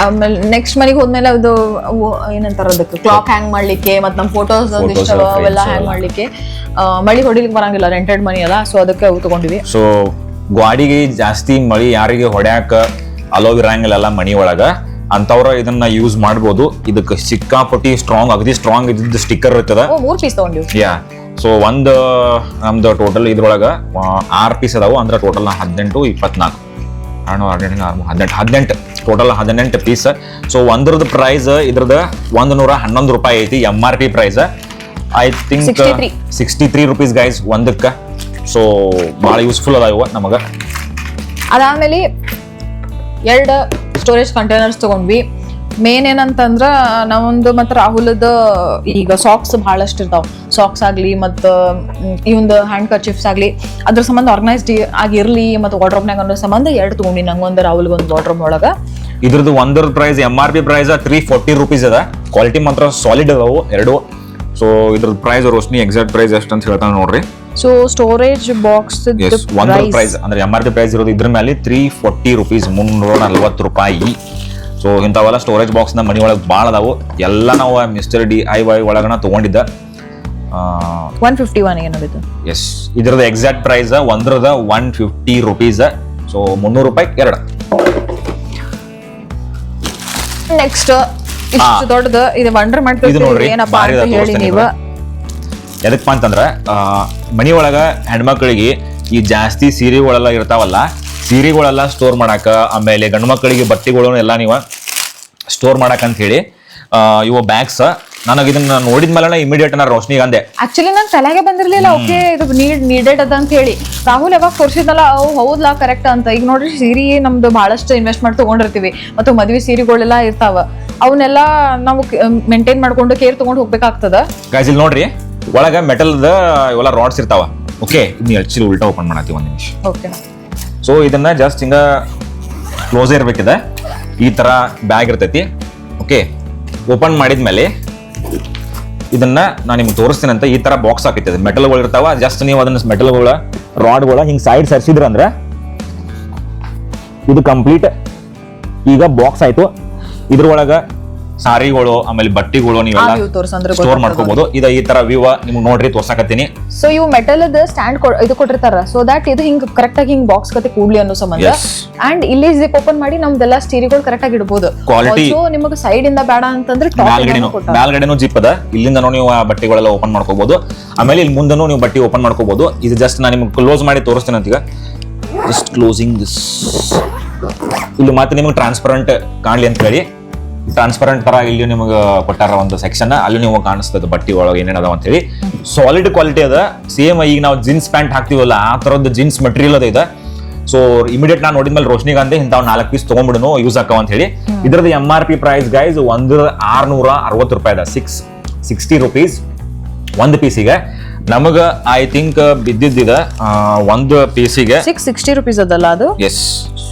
ಆಮೇಲೆ ನೆಕ್ಸ್ಟ್ ಮನೆಗೆ ಹೋದ್ಮೇಲೆ ಅದು ಏನಂತಾರ ಅದಕ್ಕೆ ಕ್ಲಾಕ್ ಹ್ಯಾಂಗ್ ಮಾಡ್ಲಿಕ್ಕೆ ಮತ್ತೆ ನಮ್ಮ ಫೋಟೋಸ್ ಅವೆಲ್ಲ ಹ್ಯಾಂಗ್ ಮಾಡ್ಲಿಕ್ಕೆ ಮಳಿ ಹೊಡಿಲಿಕ್ಕೆ ಬರಂಗಿಲ್ಲ, ರೆಂಟೆಡ್ ಮನಿ ಅಲ್ಲ, ಸೊ ಅದಕ್ಕೆ ಅವು ತಗೊಂಡಿವಿ. ಸೊ ಗಾಡಿಗೆ ಜಾಸ್ತಿ ಮಳಿ ಯಾರಿಗೆ ಹೊಡ್ಯಾಕ ಅಲೋವ್ ಇರಂಗಿಲ್ಲ ಮನಿ ಒಳಗ ಅಂತವ್ರ ಇದನ್ನ ಯೂಸ್ ಮಾಡ್ಬೋದು. ಇದಕ್ಕೆ ಸಿಕ್ಕಾಪಟ್ಟಿ ಸ್ಟ್ರಾಂಗ್, ಅಗದಿ ಸ್ಟ್ರಾಂಗ್ ಇದ್ದಿದ್ದು ಸ್ಟಿಕ್ಕರ್ ಇರ್ತದ. 3 ಪೀಸ್ ತಗೊಂಡಿವಿ. ಯಾ, ಸೊ ಒಂದು ನಮ್ದು ಟೋಟಲ್ ಇದ್ರೊಳಗ 6 ಪೀಸ್ ಅದಾವು. ಅಂದ್ರೆ ಟೋಟಲ್ 18, 24, 18 ಟೋಟಲ್ 18 ಪೀಸ್. ಸೊ ಒಂದ್ರದ್ದು ಪ್ರೈಸ್ ಇದ್ರದ್ದು 111 ರೂಪಾಯಿ ಐತಿ. MRP price I think 63 rupees guys ಒಂದಕ್ಕ. ಸೊ ಭಾಳ ಯೂಸ್ಫುಲ್ ಅದಾವ ನಮಗ. ಅದಾದ್ಮೇಲೆ 2 ಸ್ಟೋರೇಜ್ ಕಂಟೈನರ್ಸ್ ತಗೊಂಡ್ವಿ. ಮೇನ್ ಏನಂತಂದ್ರ ನಾವೊಂದು ಮತ್ತೆ ರಾಹುಲದ ಈಗ ಸಾಕ್ಸ್ ಬಹಳಷ್ಟು ಇರ್ತಾವ. ಸಾಕ್ಸ್ ಆಗ್ಲಿ ಮತ್ತು ಈ ಒಂದು ಹ್ಯಾಂಡ್ ಕರ್ಚಿಫ್ಸ್ ಆಗ್ಲಿ ಅದ್ರ ಸಂಬಂಧ ಆರ್ಗನೈಸ್ಡ್ ಆಗಿರ್ಲಿ ಮತ್ತು ವಾರ್ಡ್ರೋಬ್ನಾಗ ಅನ್ನೋ ಸಂಬಂಧ 2 ತಗೊಂಡಿ. ನಂಗೊಂದು ರಾಹುಲ್ಗೊಂದು ವಾರ್ಡ್ರೋಬ್ ಒಳಗ. ಇದ್ರದ್ದು ಒಂದ್ರ ಪ್ರೈಸ್ MRP ಪ್ರೈಸ್ 340 ರುಪೀಸ್ ಅದ. ಕ್ವಾಲಿಟಿ ಮಾತ್ರ ಸಾಲಿಡ್ ಅದಾವು ಎರಡು. ಸೊ ಇದ್ರದ್ದು ಪ್ರೈಸ್ ರೋಶ್ನಿ ಎಕ್ಸಾಕ್ಟ್ ಪ್ರೈಸ್ ಎಷ್ಟು ಅಂತ ಹೇಳ್ತಾನೆ ನೋಡ್ರಿ. ಸೊ ಸ್ಟೋರೇಜ್ ಬಾಕ್ಸ್ ಒಂದ್ರ ಪ್ರೈಸ್ ಅಂದ್ರೆ MRP ಪ್ರೈಸ್ ಇರೋದು ಇದ್ರ ಮೇಲೆ 340 ರುಪೀಸ್, 340 ರೂಪಾಯಿ. ಸೊ ಇಂಥವೆಲ್ಲ ಸ್ಟೋರೇಜ್ ಬಾಕ್ಸ್ ನ ಮನಿ ಒಳಗೆ ಭಾಳ ಅದಾವು. ಎಲ್ಲ ನಾವು ಮಿಸ್ಟರ್ DIY ಒಳಗನ ತಗೊಂಡಿದ್ದ. 151 ಏನಾಗಿತ್ತು. ಎಸ್, ಇದ್ರದ್ದು ಎಕ್ಸಾಕ್ಟ್ ಪ್ರೈಸ್ ಒಂದ್ರದ 150 ರುಪೀಸ್. ಸೊ 300 ರೂಪಾಯಿ 2. ನೆಕ್ಸ್ಟ್ ಇಷ್ಟು ದೊಡ್ಡದು ಇದು ವಂಡರ್ ಮಾಡ್ತಿರ್ತೀವಿ ಏನಪ್ಪಾ ಅಂತ ಹೇಳಿ ನೀವು. ಎದಕ್ಕಪ್ಪ ಅಂತಂದ್ರ ಮನಿ ಒಳಗ ಹೆಣ್ಮಕ್ಳಿಗೆ ಈ ಜಾಸ್ತಿ ಸೀರೆಗಳೆಲ್ಲ ಇರ್ತಾವಲ್ಲ, ಸೀರೆಗಳೆಲ್ಲ ಸ್ಟೋರ್ ಮಾಡಾಕ, ಆಮೇಲೆ ಗಂಡು ಮಕ್ಕಳಿಗೆ ಬಟ್ಟೆಗಳು ಎಲ್ಲ ನೀವು ಸ್ಟೋರ್ ಮಾಡಾಕ ಅಂತ ಹೇಳಿ ಇವು ಬ್ಯಾಗ್ಸ್. ನನಗೆ ಇದನ್ನ ನೋಡಿದ್ಮೇಲೆ ಇಮಿಡಿಯೇಟ್ ನಾನು ರೋಶ್ನಿಗೆ ಅಂದೆ. ಆಕ್ಚುಲಿ ನಂಗೆ ತಲೆಗೆ ಬಂದಿರ್ಲಿಲ್ಲ ಓಕೆ ಇದು ನೀಡೆಡ್ ಅದ ಅಂತ ಹೇಳಿ. ರಾಹುಲ್ ಯಾವಾಗ ತೋರಿಸಿದ್ನಲ್ಲ ಅವು ಹೌದ್ಲಾ ಕರೆಕ್ಟ್ ಅಂತ. ಈಗ ನೋಡ್ರಿ ಸೀರೆ ನಮ್ದು ಬಹಳಷ್ಟು ಇನ್ವೆಸ್ಟ್ ಮಾಡಿ ತಗೊಂಡಿರ್ತೀವಿ ಮತ್ತು ಮದ್ವೆ ಸೀರೆಗಳೆಲ್ಲ ಇರ್ತಾವ. ಅವನ್ನೆಲ್ಲ ನಾವು ಮೇಂಟೈನ್ ಮಾಡ್ಕೊಂಡು ಕೇರ್ ತಗೊಂಡು ಹೋಗ್ಬೇಕಾಗ್ತದ. ಗೈಸ್ ಇಲ್ಲಿ ನೋಡ್ರಿ, ಒಳಗ ಮೆಟಲ್ದ ಇವೆಲ್ಲ ರಾಡ್ಸ್ ಇರ್ತಾವ. ಓಕೆ, ಇದನ್ನ ಎಲ್ಚಿ ಉಲ್ಟಾ ಓಪನ್ ಮಾಡತ್ತೀವಿ 1 ನಿಮಿಷ. ಓಕೆ, ಸೊ ಇದನ್ನ ಜಸ್ಟ್ ಹಿಂಗ ಕ್ಲೋಸ್ ಇರ್ಬೇಕಿದೆ. ಈ ತರ ಬ್ಯಾಗ್ ಇರ್ತೈತಿ. ಓಕೆ, ಓಪನ್ ಮಾಡಿದ್ಮೇಲೆ ಇದನ್ನ ನಾನು ನಿಮ್ಗೆ ತೋರಿಸ್ತೀನಿ ಅಂತ ಈ ತರ ಬಾಕ್ಸ್ ಹಾಕೈತಿ. ಮೆಟಲ್ಗಳು ಇರ್ತಾವ. ಜಸ್ಟ್ ನೀವು ಅದನ್ನ ಮೆಟಲ್ಗಳ ರಾಡ್ಗಳ ಹಿಂಗ್ ಸೈಡ್ ಸರ್ಸಿದ್ರ ಅಂದ್ರೆ ಇದು ಕಂಪ್ಲೀಟ್ ಈಗ ಬಾಕ್ಸ್ ಆಯ್ತು. ಇದ್ರೊಳಗ ಸಾರಿಗಳು ಆಮೇಲೆ ಬಟ್ಟೆಗಳು ನೀವೆಲ್ಲ ಸ್ಟೋರ್ ಮಾಡ್ಕೋಬಹುದು. ಈ ತರ ವ್ಯೂ ನಿಮ್ಗೆ ನೋಡ್ರಿ ತೋರ್ಸಾಕತ್ತೀನಿ. ಸೊ ಇವು ಮೆಟಲ್ ಸ್ಟ್ಯಾಂಡ್ ಇದು ಕೊಟ್ಟಿರ್ತಾರ ಸೊ ದಟ್ ಇದು ಹಿಂಗ್ ಕರೆಕ್ಟ್ ಆಗಿ ಹಿಂಗ್ ಬಾಕ್ಸ್ ಕತೆ ಕೂಡ್ಲಿ ಅನ್ನೋ ಸಂಬಂಧ. ಅಂಡ್ ಇಲ್ಲಿ ಜಿಪ್ ಓಪನ್ ಮಾಡಿ ನಮ್ದೆಲ್ಲ ಸ್ಟೀರಿಗಳು ಕರೆಕ್ಟ್ ಆಗಿ ಇಡಬಹುದು. ಕ್ವಾಲಿಟಿ ನಿಮಗೆ ಸೈಡ್ ಇಂದ ಬೇಡ ಅಂತಂದ್ರೆ ಮೇಲ್ಗಡೆನೂ ಜಿಪ್ ಅದ. ಇಲ್ಲಿಂದ ನೀವು ಬಟ್ಟೆಗಳೆಲ್ಲ ಓಪನ್ ಮಾಡ್ಕೋಬಹುದು. ಆಮೇಲೆ ಇಲ್ಲಿ ಮುಂದನು ನೀವು ಬಟ್ಟೆ ಓಪನ್ ಮಾಡ್ಕೋಬಹುದು. ಇದು ಜಸ್ಟ್ ನಾನು ನಿಮ್ಗೆ ಕ್ಲೋಸ್ ಮಾಡಿ ತೋರಿಸ್ತೀನಿ ಅಂತ. ಈಗ ಜಸ್ಟ್ ಕ್ಲೋಸಿಂಗ್ ದಿಸ್. ಇಲ್ಲಿ ಮತ್ತೆ ನಿಮ್ಗೆ ಟ್ರಾನ್ಸ್ಪರೆಂಟ್ ಕಾಣ್ಲಿ ಅಂತ ಹೇಳಿ ಟ್ರಾನ್ಸ್ಪರೆಂಟ್ ತರ ಇಲ್ಲಿ ನಿಮಗೆ ಕೊಟ್ಟಾರ ಒಂದು ಸೆಕ್ಷನ್. ಅಲ್ಲಿ ನೀವು ಕಾಣಿಸ್ತದೆ ಬಟ್ಟೆ ಒಳಗೆ ಏನೇನ್ ಅದಾವ ಅಂತ ಹೇಳಿ. ಸಾಲಿಡ್ ಕ್ವಾಲಿಟಿ ಅದ. ಸೇಮ್ ಈಗ ನಾವು ಜೀನ್ಸ್ ಪ್ಯಾಂಟ್ ಹಾಕ್ತಿವಲ್ಲ ಆ ತರದ್ದು ಜೀನ್ಸ್ ಮೆಟೀರಿಯಲ್ ಅದ ಇದೆ. ಸೊ ಇಮಿಡಿಯೇಟ್ ನಾನು ನೋಡಿದ್ಮೇಲೆ ರೋಶ್ನಿಗೆ ಅಂದೆ ಇಂಥವ್ 4 ಪೀಸ್ ತಗೊಂಡ್ಬಿಡನು ಯೂಸ್ ಆಕಾವ ಅಂತ ಹೇಳಿ. ಇದ್ರದ್ದು MRP ಪ್ರೈಸ್ ಗೈಸ್ 660 ರೂಪಾಯಿ ಅದ. 60 ರುಪೀಸ್ ಒಂದು ಪೀಸಿಗೆ. ನಮಗ ಐ ಥಿಂಕ್ ಬಿದ್ದಿದ್ದ ಒಂದು ಪೀಸಿಗೆ 660 ರುಪೀಸ್ ಅದಲ್ಲ ಅದು. ಎಸ್,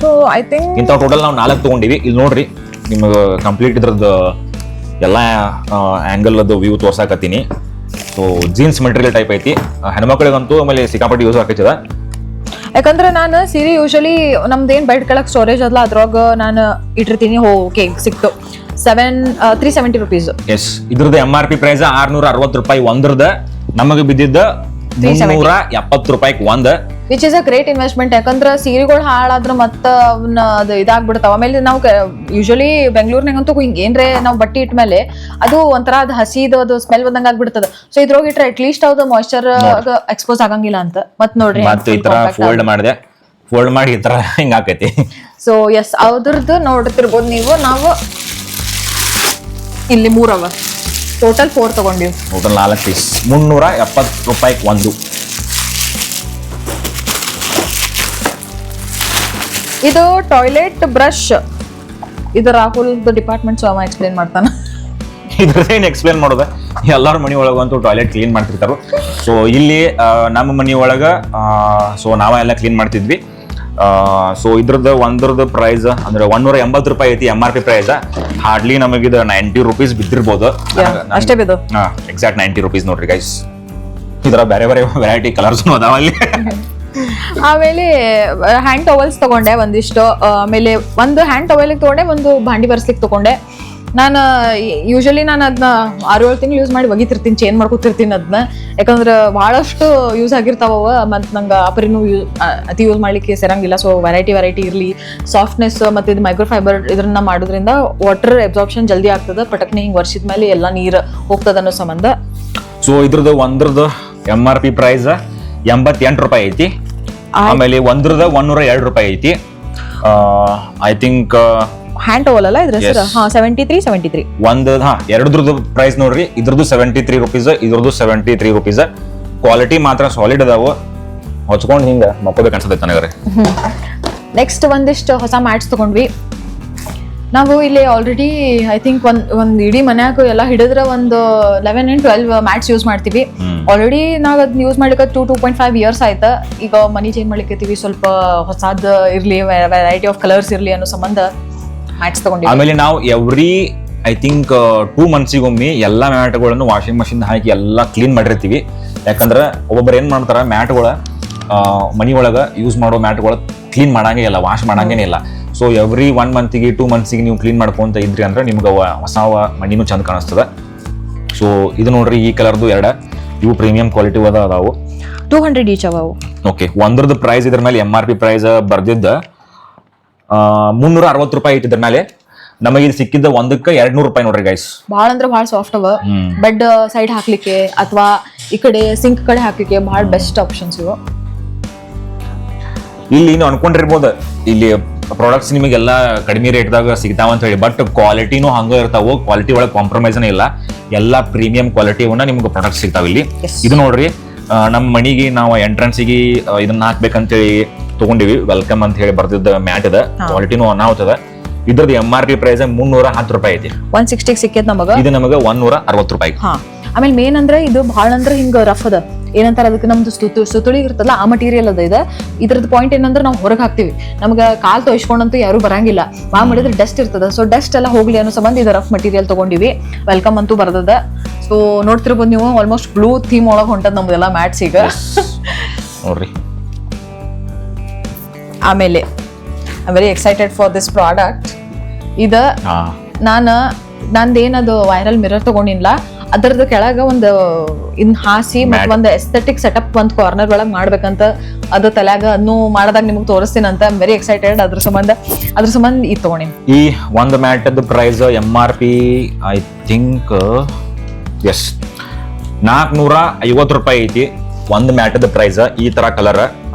ಸೊ ಐ ಥಿಂಕ್ ಇಂಥವ್ ಟೋಟಲ್ ನಾವು 4 ತಗೊಂಡಿವಿ. ಇಲ್ಲಿ ನೋಡ್ರಿ ನಿಮಗೆ ಕಂಪ್ಲೀಟ್ ಇದ್ರದ್ದು ಎಲ್ಲ ಆಂಗಲ್ ಅದು ವ್ಯೂ ತೋರ್ಸಾಕತ್ತೀನಿ. ಸೊ ಜೀನ್ಸ್ ಮೆಟೀರಿಯಲ್ ಟೈಪ್ ಐತಿ. ಹೆಣ್ಮಕ್ಳಿಗಂತೂ ಆಮೇಲೆ ಸಿಕ್ಕಾಪಟ್ಟಿ ಯೂಸ್ ಆಕೈತದ. ಯಾಕಂದ್ರೆ ನಾನು ಸೀರೆ ಯೂಶಲಿ ನಮ್ದೇನ್ ಬೆಡ್ ಕೆಳಕ್ ಸ್ಟೋರೇಜ್ ಅದಲ್ಲ ಅದ್ರಾಗ ನಾನು ಇಟ್ಟಿರ್ತೀನಿ. ಓಕೆ, ಸಿಕ್ತು 370 ರುಪೀಸ್. ಎಸ್, ಇದ್ರದ್ದು MRP ಪ್ರೈಸ್ 660 ರೂಪಾಯಿ ಒಂದ್ರದ. ನಮಗೆ ಬಿದ್ದಿದ್ದ 370 ರೂಪಾಯಿಗೆ ಒಂದ್. Which is a great investment. ಯಾಕಂದ್ರೆ ಸೀರೆಗಳು ಹಾಳಾದ್ರ ಮತ್ತ ಅವನ್ನ ಅದು ಇದಾಗ್ಬಿಡ್ತಾವ. ಆಮೇಲೆ ನಾವು ಯೂಶಲಿ ಬೆಂಗಳೂರಿನಾಗಂತೂ ಹಿಂಗ್ ಏನ್ರೆ ನಾವು ಬಟ್ಟೆ ಇಟ್ಮೇಲೆ ಅದು ಒಂಥರ ಅದು ಹಸಿದು ಅದು ಸ್ಮೆಲ್ ಬಂದಂಗ ಆಗ್ಬಿಡ್ತದ. ಸೊ ಇದ್ರೋಗ ಇಟ್ರೆ ಅಟ್ ಲೀಸ್ಟ್ ಅದು ಮಾಯ್ಚರ್ ಎಕ್ಸ್ಪೋಸ್ ಆಗಂಗಿಲ್ಲ ಅಂತ. ಮತ್ ನೋಡ್ರಿ ಮತ್ತೆ ಈ ತರ ಫೋಲ್ಡ್ ಮಾಡಿದೆ, ಫೋಲ್ಡ್ ಮಾಡಿ ಈ ತರ ಹಿಂಗ ಆಕೈತಿ. ಸೊ ಎಸ್, ಅದ್ರದ್ದು ನೋಡ್ತಿರ್ಬೋದು ನೀವು. ನಾವು ಇಲ್ಲಿ 3 ಅವ, ಟೋಟಲ್ 4 ತಗೊಂಡಿವಿ. ಟೋಟಲ್ 4 ಪೀಸ್ 370 ರೂಪಾಯಿಗೆ ಒಂದು. ಇದು ಟಾಯ್ಲೆಟ್ ಬ್ರಷ್. ಇದು ರಾಹುಲ್ ಡಿಪಾರ್ಟ್ಮೆಂಟ್ ಅವ ಎಕ್ಸ್ಪ್ಲೇನ್ ಮಾಡ್ತಾನ. ಇದ್ರದೇನು ಎಕ್ಸ್ಪ್ಲೇನ್ ಮಾಡೋದ, ಎಲ್ಲಾರ ಮನಿ ಒಳಗಂತೂ ಟಾಯ್ಲೆಟ್ ಕ್ಲೀನ್ ಮಾಡ್ತಿರ್ತಾರ. ಸೊ ಇಲ್ಲಿ ನಮ್ಮ ಮನಿ ಒಳಗ ಸೊ ನಾವೆಲ್ಲ ಕ್ಲೀನ್ ಮಾಡ್ತಿದ್ವಿ. ಸೊ ಇದ್ರದ್ದು ಒಂದ್ರದ್ದು ಪ್ರೈಸ್ ಅಂದ್ರೆ 180 ರೂಪಾಯಿ ಐತಿ MRP ಪ್ರೈಸ್. ಹಾರ್ಡ್ಲಿ ನಮಗಿದ 90 ರುಪೀಸ್ ಬಿದ್ದಿರ್ಬೋದು ಅಷ್ಟೇ. ಬಿದ್ದು ಎಕ್ಸಾಕ್ಟ್ 90 ರುಪೀಸ್ ನೋಡ್ರಿ ಗೈಸ್. ಇದರ ಬೇರೆ ಬೇರೆ ವೆರೈಟಿ ಕಲರ್ಸ್ ಅದಾವ ಅಲ್ಲಿ. ಆಮೇಲೆ ಹ್ಯಾಂಡ್ ಟವಲ್ಸ್ ತಗೊಂಡೆ ಒಂದಿಷ್ಟು, ಆಮೇಲೆ ಒಂದು ಹ್ಯಾಂಡ್ ಟವಲಿಗೆ ತಗೊಂಡೆ, ಒಂದು ಭಾಂಡಿ ಬರ್ಸ್ಲಿಕ್ಕೆ ತಗೊಂಡೆ. ನಾನು ಯೂಶಲಿ ನಾನು ಅದನ್ನ 6-7 ತಿಂಗಳು ಯೂಸ್ ಮಾಡಿ ಒಗಿತಿರ್ತೀನಿ, ಚೇಂಜ್ ಮಾಡ್ಕೊತಿರ್ತೀನಿ ಅದನ್ನ, ಯಾಕಂದ್ರೆ ಭಾಳಷ್ಟು ಯೂಸ್ ಆಗಿರ್ತಾವ. ಮತ್ತು ನಂಗೆ ಅಪರಿನೂ ಅತಿ ಯೂಸ್ ಮಾಡ್ಲಿಕ್ಕೆ ಸೇರಂಗಿಲ್ಲ. ಸೊ ವೆರೈಟಿ ಇರಲಿ, ಸಾಫ್ಟ್ನೆಸ್ ಮತ್ತು ಇದು ಮೈಕ್ರೋಫೈಬರ್ ಇದನ್ನ ಮಾಡೋದ್ರಿಂದ ವಾಟರ್ ಅಬ್ಸಾರ್ಪ್ಷನ್ ಜಲ್ದಿ ಆಗ್ತದೆ, ಪಟಕ್ನೆ ಹಿಂಗೆ ವರ್ಷದ ಮೇಲೆ ಎಲ್ಲ ನೀರು ಹೋಗ್ತದೆ ಅನ್ನೋ ಸಂಬಂಧ. ಸೊ ಇದ್ರದ್ದು ಒಂದ್ರದ್ದು MRP ಪ್ರೈಸ್ 88 ರೂಪಾಯಿ ಐತಿ. ಆಮೇಲೆ ಒಂದ್ರದ 102 ರೂಪಾಯಿ ಐತಿ. ಐ ಥಿಂಕ್ ಹ್ಯಾಂಡ್ ಟವಲ್ ಅಲ್ಲ ಇದ್ರ ಹೆಸರು? 73 ಒಂದು ಎರಡ್ರದ್ದು ಪ್ರೈಸ್ ನೋಡ್ರಿ. ಇದ್ರದ್ದು 73 ರುಪೀಸ್, ಇದ್ರದ್ದು 73 ರುಪೀಸ್. ಕ್ವಾಲಿಟಿ ಮಾತ್ರ ಸಾಲಿಡ್ ಅದಾವು, ಹೊಚ್ಕೊಂಡು ಹಿಂಗ ಮಕ್ಕೋಬೇಕು ಅನ್ಸತೈತೆ ನನಗೆ. ನೆಕ್ಸ್ಟ್ ಒಂದಿಷ್ಟು ಹೊಸ ಮ್ಯಾಟ್ಸ್ ತಗೊಂಡ್ವಿ ನಾವು. ಇಲ್ಲಿ ಆಲ್ರೆಡಿ ಐ ಥಿಂಕ್ ಒಂದ್ ಇಡೀ ಮನ್ಯಾಗ ಎಲ್ಲ ಹಿಡಿದ್ರೆ ಒಂದು 11 and 12 ಮ್ಯಾಟ್ಸ್ ಯೂಸ್ ಮಾಡ್ತೀವಿ. ಆಲ್ರೆಡಿ ನಾವ್ ಅದನ್ನ ಯೂಸ್ ಮಾಡ್ಲಿಕ್ಕೆ 2.5 ಇಯರ್ಸ್ ಆಯ್ತಾ. ಈಗ ಮನಿ ಚೇಂಜ್ ಮಾಡ್ಲಿಕ್ಕೆ ಸ್ವಲ್ಪ ಹೊಸಾದ್ ಇರ್ಲಿ, ವೆರೈಟಿ ಆಫ್ ಕಲರ್ಸ್ ಇರ್ಲಿ ಅನ್ನೋ ಸಂಬಂಧ ಮ್ಯಾಟ್ಸ್ ತಗೊಂಡಿವಿ. ಆಮೇಲೆ ನಾವು ಎವ್ರಿ ಐ ಥಿಂಕ್ 2 ಮಂತ್ಸಿಗೊಮ್ಮೆ ಎಲ್ಲ ಮ್ಯಾಟ್ಗಳನ್ನು ವಾಷಿಂಗ್ ಮಷಿನ್ ಹಾಕಿ ಎಲ್ಲ ಕ್ಲೀನ್ ಮಾಡಿರ್ತೀವಿ. ಯಾಕಂದ್ರೆ ಒಬ್ಬೊಬ್ರು ಏನ್ ಮಾಡ್ತಾರ, ಮ್ಯಾಟ್ಗಳ ಮನಿ ಒಳಗ ಯೂಸ್ ಮಾಡೋ ಮ್ಯಾಟ್ಗಳು ಕ್ಲೀನ್ ಮಾಡಂಗೇ ಇಲ್ಲ, ವಾಶ್ ಮಾಡಂಗೇನೆ ಇಲ್ಲ. ಸೊ ಎವ್ರಿ 1 ಮಂತಿಗೆ 2 ಮಂತ್ಸಿಗೆ ನೀವು ಕ್ಲೀನ್ ಮಾಡ್ಕೊಂತ ಇದ್ರಿ ಅಂದ್ರೆ ನಿಮ್ಗೆ ಹೊಸ ಮನಿನೂ ಚಂದ ಕಾಣಿಸ್ತದೆ. ಸೊ ಇದು ನೋಡ್ರಿ, ಈ ಕಲರ್ದು ಇವು ಪ್ರೀಮಿಯಂ ಕ್ವಾಲಿಟಿ ಅದಾವು. 200 ಈಚ್ ಅವು. ಓಕೆ, ಒಂದ್ರದ್ದು ಪ್ರೈಸ್ ಇದ್ರ ಮೇಲೆ MRP ಪ್ರೈಸ್ ಬರ್ದಿದ್ದ 360 ರೂಪಾಯಿ ಐತಿ. ಇದ್ರ ಮೇಲೆ ನಮಗೆ ಇದು ಸಿಕ್ಕಿದ್ದ ಒಂದಕ್ಕೆ 200 ರೂಪಾಯಿ ನೋಡ್ರಿ ಗೈಸ್. ಭಾಳ ಅಂದ್ರೆ ಭಾಳ ಸಾಫ್ಟ್ ಅವ. ಬೆಡ್ ಸೈಡ್ ಹಾಕ್ಲಿಕ್ಕೆ ಅಥವಾ ಈ ಕಡೆ ಸಿಂಕ್ ಕಡೆ ಹಾಕ್ಲಿಕ್ಕೆ ಭಾಳ ಬೆಸ್ಟ್ ಆಪ್ಷನ್ಸ್ ಇವು. ಇಲ್ಲಿ ನೀವು ಅನ್ಕೊಂಡಿರ್ಬೋದು ಇಲ್ಲಿ ಪ್ರಾಡಕ್ಟ್ಸ್ ನಿಮಗೆಲ್ಲ ಕಡಿಮೆ ರೇಟ್ದಾಗ ಸಿಗ್ತಾವ ಅಂತ ಹೇಳಿ, ಬಟ್ ಕ್ವಾಲಿಟಿನೂ ಹಂಗ ಇರ್ತಾವ. ಕ್ವಾಲಿಟಿ ಒಳಗೆ ಕಾಂಪ್ರಮೈಸ್ನೇ ಇಲ್ಲ, ಎಲ್ಲ ಪ್ರೀಮಿಯಂ ಕ್ವಾಲಿಟಿವನ್ನ ನಿಮ್ಗೆ ಪ್ರಾಡಕ್ಟ್ ಸಿಗ್ತಾವ ಇಲ್ಲಿ. ಇದು ನೋಡ್ರಿ, ನಮ್ಮ ಮನಿಗೆ ನಾವು ಎಂಟ್ರೆನ್ಸಿಗೆ ಇದನ್ನ ಹಾಕ್ಬೇಕಂತೇಳಿ ತಗೊಂಡಿವಿ. ವೆಲ್ಕಮ್ ಅಂತ ಹೇಳಿ ಬರ್ದಿದ್ದ ಮ್ಯಾಟ್ ಇದೆ, ಕ್ವಾಲಿಟಿನೂ ಅನಾಹುತದ. ಇದ್ರದ್ದು MRP ಪ್ರೈಸ್ 310 ರೂಪಾಯಿ ಐತಿ. 160 ಸಿಕ್ಕೇತ್ ನಮಗ, ಇದು ನಮಗೆ 160 ರೂಪಾಯಿ. ಆಮೇಲೆ ಮೇನ್ ಅಂದ್ರೆ ಇದು ಭಾಳ ಅಂದ್ರೆ ಹಿಂಗ ರಫ್ ಅದ, ಏನಂತಾರ ಅದಕ್ಕೆ ನಮ್ದು ಸುತುಳಿ ಇರ್ತಲ್ಲ ಆ ಮಟೀರಿಯಲ್ ಅದ ಇದು. ಇದ್ರದ್ದು ಪಾಯಿಂಟ್ ಏನಂದ್ರೆ ನಾವು ಹೊರಗೆ ಹಾಕ್ತಿವಿ, ನಮ್ಗೆ ಕಾಲ್ ತೊಯ್ಸ್ಕೊಂಡಂತೂ ಯಾರು ಬರಂಗಿಲ್ಲ. ಮಾಡಿದ್ರೆ ಡಸ್ಟ್ ಇರ್ತದ. ಸೊ ಡಸ್ಟ್ ಎಲ್ಲ ಹೋಗ್ಲಿ ಅನ್ನೋ ಸಂಬಂಧ ಇದು ರಫ್ ಮಟೀರಿಯಲ್ ತಗೊಂಡಿವಿ. ವೆಲ್ಕಮ್ ಅಂತೂ ಬರ್ತದ. ಸೊ ನೋಡ್ತಿರ್ಬೋದು ನೀವು, ಆಲ್ಮೋಸ್ಟ್ ಬ್ಲೂ ಥೀಮ್ ಒಳಗೆ ಹೊಂಟದ ನಮ್ದೆಲ್ಲ ಮ್ಯಾಟ್ಸ್ ಈಗ ನೋಡ್ರಿ. ಆಮೇಲೆ I very excited for this product. ಇದು ನಂದೇನದು ವೈರಲ್ ಮಿರರ್ ತಗೊಂಡಿಲ್ಲ, ಅದರದ ಕೆಳಗ ಒಂದು ಹಾಸಿ ಮತ್ತು ಒಂದು ಎಸ್ಥೆಟಿಕ್ ಸೆಟಪ್ ಒಂದು ಕಾರ್ನರ್ ಒಳಗೆ ಮಾಡ್ಬೇಕಂತ ಅದು ತಲೆಯಾಗ ಅದನ್ನು ಮಾಡಿದಾಗ ನಿಮ್ಗೆ ತೋರಿಸ್ತೀನಿ ಅಂತ. I am very excited. ಅದ್ರ ಸಂಬಂಧ ಇದು ತಗೊಂಡಿನಿ. ಈ ಒಂದು ಮ್ಯಾಟದ ಪ್ರೈಸ್ MRP ಐ ಥಿಂಕ್ 450 ರೂಪಾಯಿ ಐತಿ. ಒಂದು ಮ್ಯಾಟದ ಪ್ರೈಸ್ ಈ ತರ ಕಲರ್.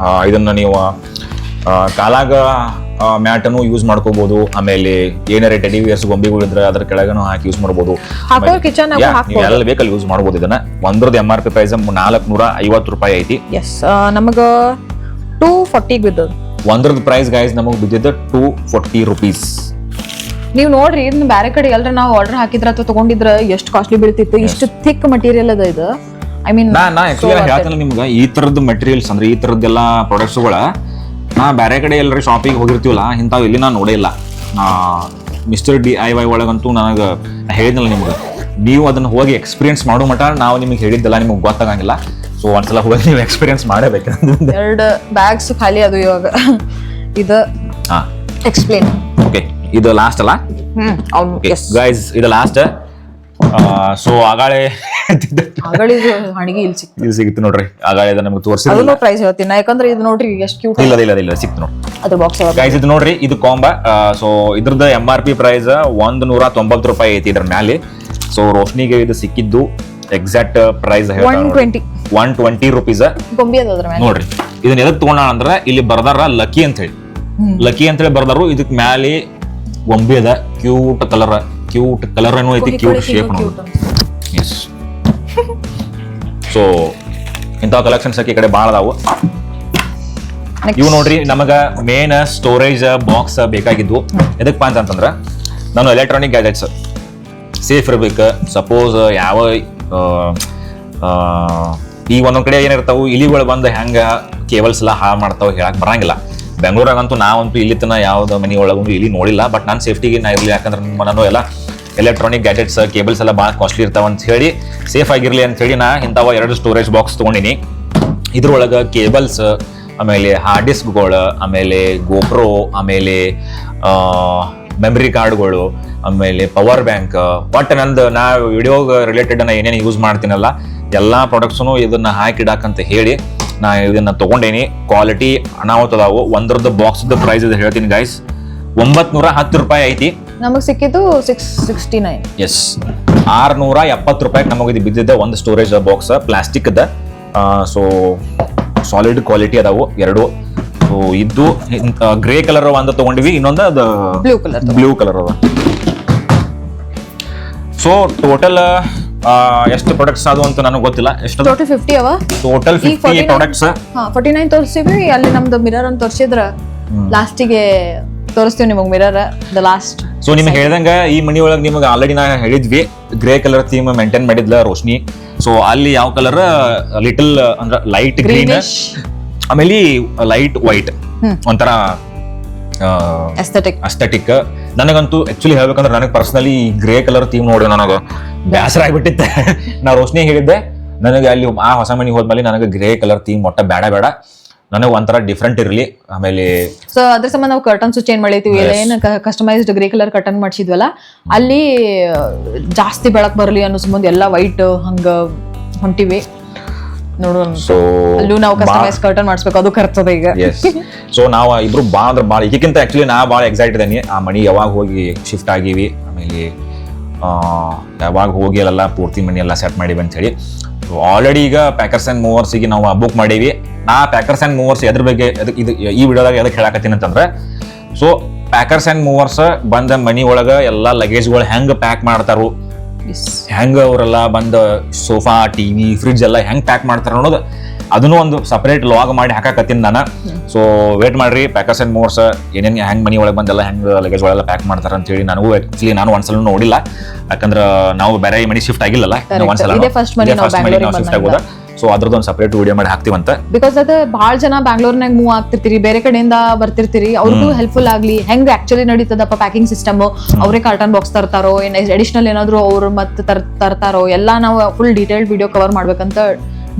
ಇದನ್ನ ನೀವು ಕಾಲಾಗ ಮ್ಯಾಟನ್ನು ಯೂಸ್ ಮಾಡ್ಕೋಬಹುದು. ಆಮೇಲೆ ಏನಾರ ಟೆಡಿ ವಿಯರ್ಸ್ ಗೊಂಬೆಗಳಿದ್ರೆ ಅದ್ರ ಕೆಳಗನು ಹಾಕಿ ಯೂಸ್ ಮಾಡಬಹುದು. ಎಲ್ಲ ಬೇಕಲ್ಲಿ ಯೂಸ್ ಮಾಡಬಹುದು. ಇದನ್ನ ಒಂದ್ರದ್ದು MRP ಪ್ರೈಸ್ 450 ರೂಪಾಯಿ ಐತಿ. ನಮಗ 240 ಬಿದ್ದದ. ಒಂದ್ರದ್ದು ಪ್ರೈಸ್ ಗೈಸ್ ನಮಗ್ ಬಿದ್ದಿದ್ದ 240 ರುಪೀಸ್. ನೀವು ನೋಡ್ರಿ, ಇದನ್ನ ಬೇರೆ ಕಡೆ ಎಲ್ಲರ ನಾವು ಆರ್ಡರ್ ಹಾಕಿದ್ರ ಅಥವಾ ತಗೊಂಡಿದ್ರ ಎಷ್ಟು ಕಾಸ್ಟ್ಲಿ ಬೀಳ್ತಿತ್ತು. ಇಷ್ಟು ಥಿಕ್ ಮಟೀರಿಯಲ್ ಅದ ಇದು. ಐ ಮೀನ್ ನಾ ಆಕ್ಚುಲಿ ಹೇಳ್ತೀನಿ ನಿಮ್ಗೆ, ಈ ತರದ್ದು ಮೆಟೀರಿಯಲ್ಸ್ ಅಂದ್ರೆ ಈ ತರದ್ದೆಲ್ಲ ಪ್ರಾಡಕ್ಟ್ಸ್ಗಳ ನಾ ಬೇರೆ ಕಡೆ ಎಲ್ಲರೂ ಶಾಪಿಗೆ ಹೋಗಿರ್ತೀವಲ್ಲ, ಇಂಥವು ಇಲ್ಲಿ ನಾನು ನೋಡೇ ಇಲ್ಲ. ಮಿಸ್ಟರ್ DIY ಒಳಗಂತೂ ನನಗೆ ಹೇಳಿದ್ನಲ್ಲ ನಿಮ್ಗೆ, ನೀವು ಅದನ್ನ ಹೋಗಿ ಎಕ್ಸ್ಪೀರಿಯನ್ಸ್ ಮಾಡೋ ಮಟ ನಾವು ನಿಮಗೆ ಹೇಳಿದ್ದೆಲ್ಲ ನಿಮ್ಗೆ ಗೊತ್ತಾಗಂಗಿಲ್ಲ. ಸೊ ಒಂದ್ಸಲ ಹೋಗಿ ನೀವು ಎಕ್ಸ್ಪೀರಿಯನ್ಸ್ ಮಾಡಬೇಕು. 2 ಬ್ಯಾಗ್ಸ್ ಖಾಲಿ ಅದು ಇವಾಗ. ಇದು ಎಕ್ಸ್ಪ್ಲೇನ್. ಓಕೆ, ಇದು ಲಾಸ್ಟ್ ಅಲ್ಲ ಗೈಸ್, ಇದು ಲಾಸ್ಟ್. ಸೊ ಆಗಾಳೆ ಇಲ್ಲಿ ಸಿಗುತ್ತೆ ನೋಡ್ರಿ. ಆಗಾಳೆ ನಮ್ಗೆ ತೋರಿಸಿಲ್ಲ, ಪ್ರೈಸ್ ಹೇಳ್ತೀನಿ ಯಾಕಂದ್ರೆ ಇದು ನೋಡ್ರಿ ಎಷ್ಟು ಕ್ಯೂಟ್. ಇಲ್ಲ ಸಿಕ್ತು ನೋಡಿ ಅದ್ರ ಬಾಕ್ಸ್ ಗೈಸ್. ಇದು ನೋಡ್ರಿ, ಇದು ಕಾಂಬ. ಸೊ ಇದ್ರದ್ದು MRP ಪ್ರೈಸ್ 190 ರೂಪಾಯಿ ಐತಿ ಇದ್ರ ಮ್ಯಾಲೆ. ಸೊ ರೋಶ್ನಿಗೆ ಇದು ಸಿಕ್ಕಿದ್ದು ಎಕ್ಸಾಕ್ಟ್ ಪ್ರೈಸ್ 120 ರುಪೀಸ್. ನೋಡ್ರಿ, ಇದನ್ನ ಎದಕ್ ತಗೊಂಡ ಅಂದ್ರೆ ಇಲ್ಲಿ ಬರ್ದಾರ ಲಕ್ಕಿ ಅಂತ ಹೇಳಿ ಬರ್ದಾರು. ಇದಕ್ ಮ್ಯಾಲೆ ಗೊಂಬೆ ಅದ, ಕ್ಯೂಟ್ ಕಲರ್ ಏನೋ ಐತಿ, ಕ್ಯೂಟ್ ಶೇಪ್ ನೋಡಿ. ಎಸ್, ಸೊ ಇಂಥ ಕಲೆಕ್ಷನ್ಸ್ ಈ ಕಡೆ ಭಾಳ ಅದಾವು. ಇವು ನೋಡ್ರಿ, ನಮಗ ಮೇನ್ ಸ್ಟೋರೇಜ್ ಬಾಕ್ಸ್ ಬೇಕಾಗಿದ್ವು. ಎದಕ್ಕಪ್ಪ ಅಂತಂದ್ರ ನಾನು ಎಲೆಕ್ಟ್ರಾನಿಕ್ ಗ್ಯಾಜೆಟ್ಸ್ ಸೇಫ್ ಇರ್ಬೇಕು. ಸಪೋಸ್ ಯಾವ ಈ ಒಂದೊಂದ್ ಕಡೆ ಏನಿರ್ತಾವು, ಇಲಿಗಳು ಬಂದು ಹೆಂಗ ಕೇಬಲ್ಸ್ ಎಲ್ಲ ಹಾಳು ಮಾಡ್ತಾವ ಹೇಳಕ್ ಬರಂಗಿಲ್ಲ. ಬೆಂಗಳೂರಾಗಂತೂ ನಾವಂತೂ ಇಲ್ಲಿ ತನ ಯಾವ್ದು ಮನಿ ಒಳಗೊಂಡು ಇಲ್ಲಿ ನೋಡಿಲ್ಲ. ಬಟ್ ನಾನು ಸೇಫ್ಟಿಗೆ ನಾ ಇರಲಿ, ಯಾಕಂದ್ರೆ ನಾನು ಎಲ್ಲ ಎಲೆಕ್ಟ್ರಾನಿಕ್ ಗ್ಯಾಜೆಟ್ಸ್ ಕೇಬಲ್ಸ್ ಎಲ್ಲ ಭಾಳ ಕಾಸ್ಟ್ಲಿ ಇರ್ತಾವ ಅಂತ ಹೇಳಿ ಸೇಫ್ ಆಗಿರ್ಲಿ ಅಂತ ಹೇಳಿ ನಾ ಇಂಥವ 2 ಸ್ಟೋರೇಜ್ ಬಾಕ್ಸ್ ತೊಗೊಂಡಿನಿ. ಇದ್ರೊಳಗೆ ಕೇಬಲ್ಸ್, ಆಮೇಲೆ ಹಾರ್ಡ್ ಡಿಸ್ಕ್ಗಳು, ಆಮೇಲೆ ಗೋಪ್ರೋ, ಆಮೇಲೆ ಮೆಮರಿ ಕಾರ್ಡ್ಗಳು, ಆಮೇಲೆ ಪವರ್ ಬ್ಯಾಂಕ್, ಒಟ್ಟು ನಂದು ನಾ ವಿಡಿಯೋಗೆ ರಿಲೇಟೆಡ್ ನಾ ಏನೇನು ಯೂಸ್ ಮಾಡ್ತೀನಲ್ಲ ಎಲ್ಲ ಪ್ರಾಡಕ್ಟ್ಸೂ ಇದನ್ನ ಹಾಕಿಡಾಕಂತ ಹೇಳಿ ನಾ ಇದನ್ನ ತಗೊಂಡೇನಿ. ಕ್ವಾಲಿಟಿ ಅನಾಹುತದಾವು. ಒಂದ್ರದ್ದು ಬಾಕ್ಸ್ದ ಪ್ರೈಸ್ ಇದು ಹೇಳ್ತೀನಿ ಗೈಸ್, 910 ರೂಪಾಯಿ ಐತಿ. ನಮಗ್ ಸಿಕ್ಕಿದ್ದು 669. ಎಸ್, 670 ರೂಪಾಯಿ ನಮಗೆ ಇದು ಬಿದ್ದಿದ್ದ ಒಂದು ಸ್ಟೋರೇಜ್ ಬಾಕ್ಸ್ ಪ್ಲಾಸ್ಟಿಕ್ ಅದ. ಸೊ ಸಾಲಿಡ್ ಕ್ವಾಲಿಟಿ ಅದಾವು ಎರಡು. ಸೊ ಇದು ಗ್ರೇ ಕಲರ್ ಒಂದು ತಗೊಂಡಿವಿ, ಇನ್ನೊಂದು ಅದು ಬ್ಲೂ ಕಲರ್ ಅದ. ಸೊ ಟೋಟಲ್ ಎಷ್ಟು ಪ್ರಾಡಕ್ಟ್ಸ್ ಅದು ಅಂತ ನನಗೆ ಗೊತ್ತಿಲ್ಲ. ಎಷ್ಟು ಟೋಟಲ್ 50 ಅವ. Total 50 products. 49 ತೋರಿಸ್ತೀವಿ. ಅಲ್ಲಿ ನಮ್ದು ಮಿರರ್ ಅಂತ ತೋರಿಸಿದ್ರ ಲಾಸ್ಟಿಗೆ ತೋರಿಸ್ತೀವಿ ನಿಮಗೆ ಮಿರರ್ ದ ಲಾಸ್ಟ್. ಸೊ ನಿಮ್ಗೆ ಹೇಳ್ದಂಗ ಈ ಮನಿ ಒಳಗೆ ನಿಮಗೆ ಆಲ್ರೆಡಿ ನಾ ಹೇಳಿದ್ವಿ ಗ್ರೇ ಕಲರ್ ಥೀಮ್ ಮೇಂಟೈನ್ ಮಾಡಿದ್ಲ ರೋಶ್ನಿ. ಸೊ ಅಲ್ಲಿ ಯಾವ ಕಲರ್ ಲಿಟಲ್ ಅಂದ್ರೆ ಲೈಟ್ ಗ್ರೀನ್, ಆಮೇಲೆ ಲೈಟ್ ವೈಟ್, ಒಂಥರ ಅಸ್ಥೆಟಿಕ್. ನನಗಂತೂ ಆಕ್ಚುಲಿ ಹೇಳ್ಬೇಕಂದ್ರೆ ನನಗೆ ಪರ್ಸನಲಿ ಗ್ರೇ ಕಲರ್ ಥೀಮ್ ನೋಡಿ ನನಗೆ ಬೇಸರ ಆಗ್ಬಿಟ್ಟಿತ್ತೆ. ನಾ ರೋಶ್ನಿ ಹೇಳಿದ್ದೆ ನನಗೆ ಅಲ್ಲಿ ಆ ಹೊಸ ಮನೆಗೆ ಹೋದ್ಮೇಲೆ ನನಗೆ ಗ್ರೇ ಕಲರ್ ಥೀಮ್ ಒಟ್ಟ ಬೇಡ, ನನಗೆ ಒಂಥರ ಡಿಫ್ರೆಂಟ್ ಇರಲಿ. ಆಮೇಲೆ ಸೊ ಅದ್ರ ಸಂಬಂಧ ನಾವು ಕರ್ಟನ್ಸ್ ಚೇಂಜ್ ಮಾಡಿರ್ತೀವಿ. ಏನು ಕಸ್ಟಮೈಸ್ಡ್ ಗ್ರೇ ಕಲರ್ ಕರ್ಟನ್ ಮಾಡಿಸಿದ್ವಲ್ಲ ಅಲ್ಲಿ ಜಾಸ್ತಿ ಬೆಳಕ್ ಬರಲಿ ಅನ್ನೋ ಸಂಬಂಧ ಎಲ್ಲ ವೈಟ್ ಹಂಗ ಹೊಂಟಿವಿ ನೋಡೋಣ. ಸೊ ಅಲ್ಲೂ ನಾವು ಕಸ್ಟಮೈಸ್ ಕರ್ಟನ್ ಮಾಡಿಸ್ಬೇಕು, ಅದು ಖರ್ಚದ ಈಗ. ಸೊ ನಾವು ಇಬ್ರು ಭಾಳ ಇದಕ್ಕಿಂತ ಆಕ್ಚುಲಿ ನಾ ಭಾಳ ಎಕ್ಸೈಟ್ ಇದ್ದೀನಿ. ಆ ಮನಿ ಯಾವಾಗ ಹೋಗಿ ಶಿಫ್ಟ್ ಆಗಿವಿ, ಆಮೇಲೆ ಯಾವಾಗ ಹೋಗಿ ಅಲ್ಲೆಲ್ಲ ಪೂರ್ತಿ ಮನಿ ಎಲ್ಲ ಸೆಟ್ ಮಾಡಿವಿ ಅಂತ ಹೇಳಿ. ಆಲ್ರೆಡಿ ಈಗ ಪ್ಯಾಕರ್ಸ್ ಅಂಡ್ ಮೂವರ್ಸಿಗೆ ನಾವು ಬುಕ್ ಮಾಡೀವಿ. ನಾ ಪ್ಯಾಕರ್ಸ್ ಅಂಡ್ ಮೂವರ್ಸ್ ಎದ್ರ ಬಗ್ಗೆ ಇದು ಈ ವಿಡಿಯೋದಾಗ ಎದಕ್ಕೆ ಹೇಳಕತ್ತೀನಿ ಅಂತಂದ್ರೆ, ಸೊ ಪ್ಯಾಕರ್ಸ್ ಅಂಡ್ ಮೂವರ್ಸ್ ಬಂದ ಮನಿ ಒಳಗೆ ಎಲ್ಲ ಲಗೇಜ್ಗಳು ಹೆಂಗೆ ಪ್ಯಾಕ್ ಮಾಡ್ತಾರೋ, ಹೆಂಗ ಅವರೆಲ್ಲ ಬಂದ ಸೋಫಾ, ಟಿವಿ, ಫ್ರಿಡ್ಜ್ ಎಲ್ಲ ಹೆಂಗ್ ಪ್ಯಾಕ್ ಮಾಡ್ತಾರ ಅನ್ನೋದು ಅದನ್ನು ಒಂದು ಸಪರೇಟ್ ಲಾಗ್ ಮಾಡಿ ಹಾಕಕತ್ತೀನಿ ನಾನು. ಸೊ ವೇಟ್ ಮಾಡ್ರಿ, ಪ್ಯಾಕರ್ಸ್ ಅಂಡ್ ಮೂವರ್ಸ್ ಏನೇನು ಹೆಂಗ್ ಮನಿ ಒಳಗೆ ಬಂದೆಲ್ಲ ಹೆಂಗ್ ಲಗೇಜ್ ಒಳಗೆಲ್ಲ ಪ್ಯಾಕ್ ಮಾಡ್ತಾರ ಅಂತ ಹೇಳಿ. ನನಗೂ ಆಕ್ಚುಲಿ ನಾನು ಒಂದ್ಸಲ ನೋಡಿಲ್ಲ, ಯಾಕಂದ್ರೆ ನಾವು ಬೇರೆ ಮನಿ ಶಿಫ್ಟ್ ಆಗಿಲ್ಲಲ್ಲ, ಒಂದ್ಸಲ ಶಿಫ್ಟ್ ಆಗೋದ. ಸೊ ಅದ್ರದ್ದು ಒಂದು ಸಪರೇಟ್ ವಿಡಿಯೋ ಮಾಡಿ ಹಾಕ್ತಿವಂತ. ಬಿಕಾಸ್ ಅದ ಭಾಳ ಜನ ಬ್ಯಾಂಗ್ಳೂರ್ನಾಗ ಮೂವ್ ಆಗ್ತಿರ್ತೀರಿ, ಬೇರೆ ಕಡೆಯಿಂದ ಬರ್ತಿರ್ತೀರಿ, ಅವ್ರಿಗೂ ಹೆಲ್ಪ್ಫುಲ್ ಆಗ್ಲಿ ಹೆಂಗ್ ಆಕ್ಚುಲಿ ನಡೀತದಪ್ಪ ಪ್ಯಾಕಿಂಗ್ ಸಿಸ್ಟಮ್, ಅವರೇ ಕಾರ್ಟನ್ ಬಾಕ್ಸ್ ತರ್ತಾರೋ ಏನ್ ಅಡಿಷನಲ್ ಏನಾದ್ರು ಅವ್ರು ಮತ್ತೆ ತರ್ತಾರೋ ಎಲ್ಲ ನಾವು ಫುಲ್ ಡೀಟೇಲ್ಡ್ ವಿಡಿಯೋ ಕವರ್ ಮಾಡ್ಬೇಕಂತ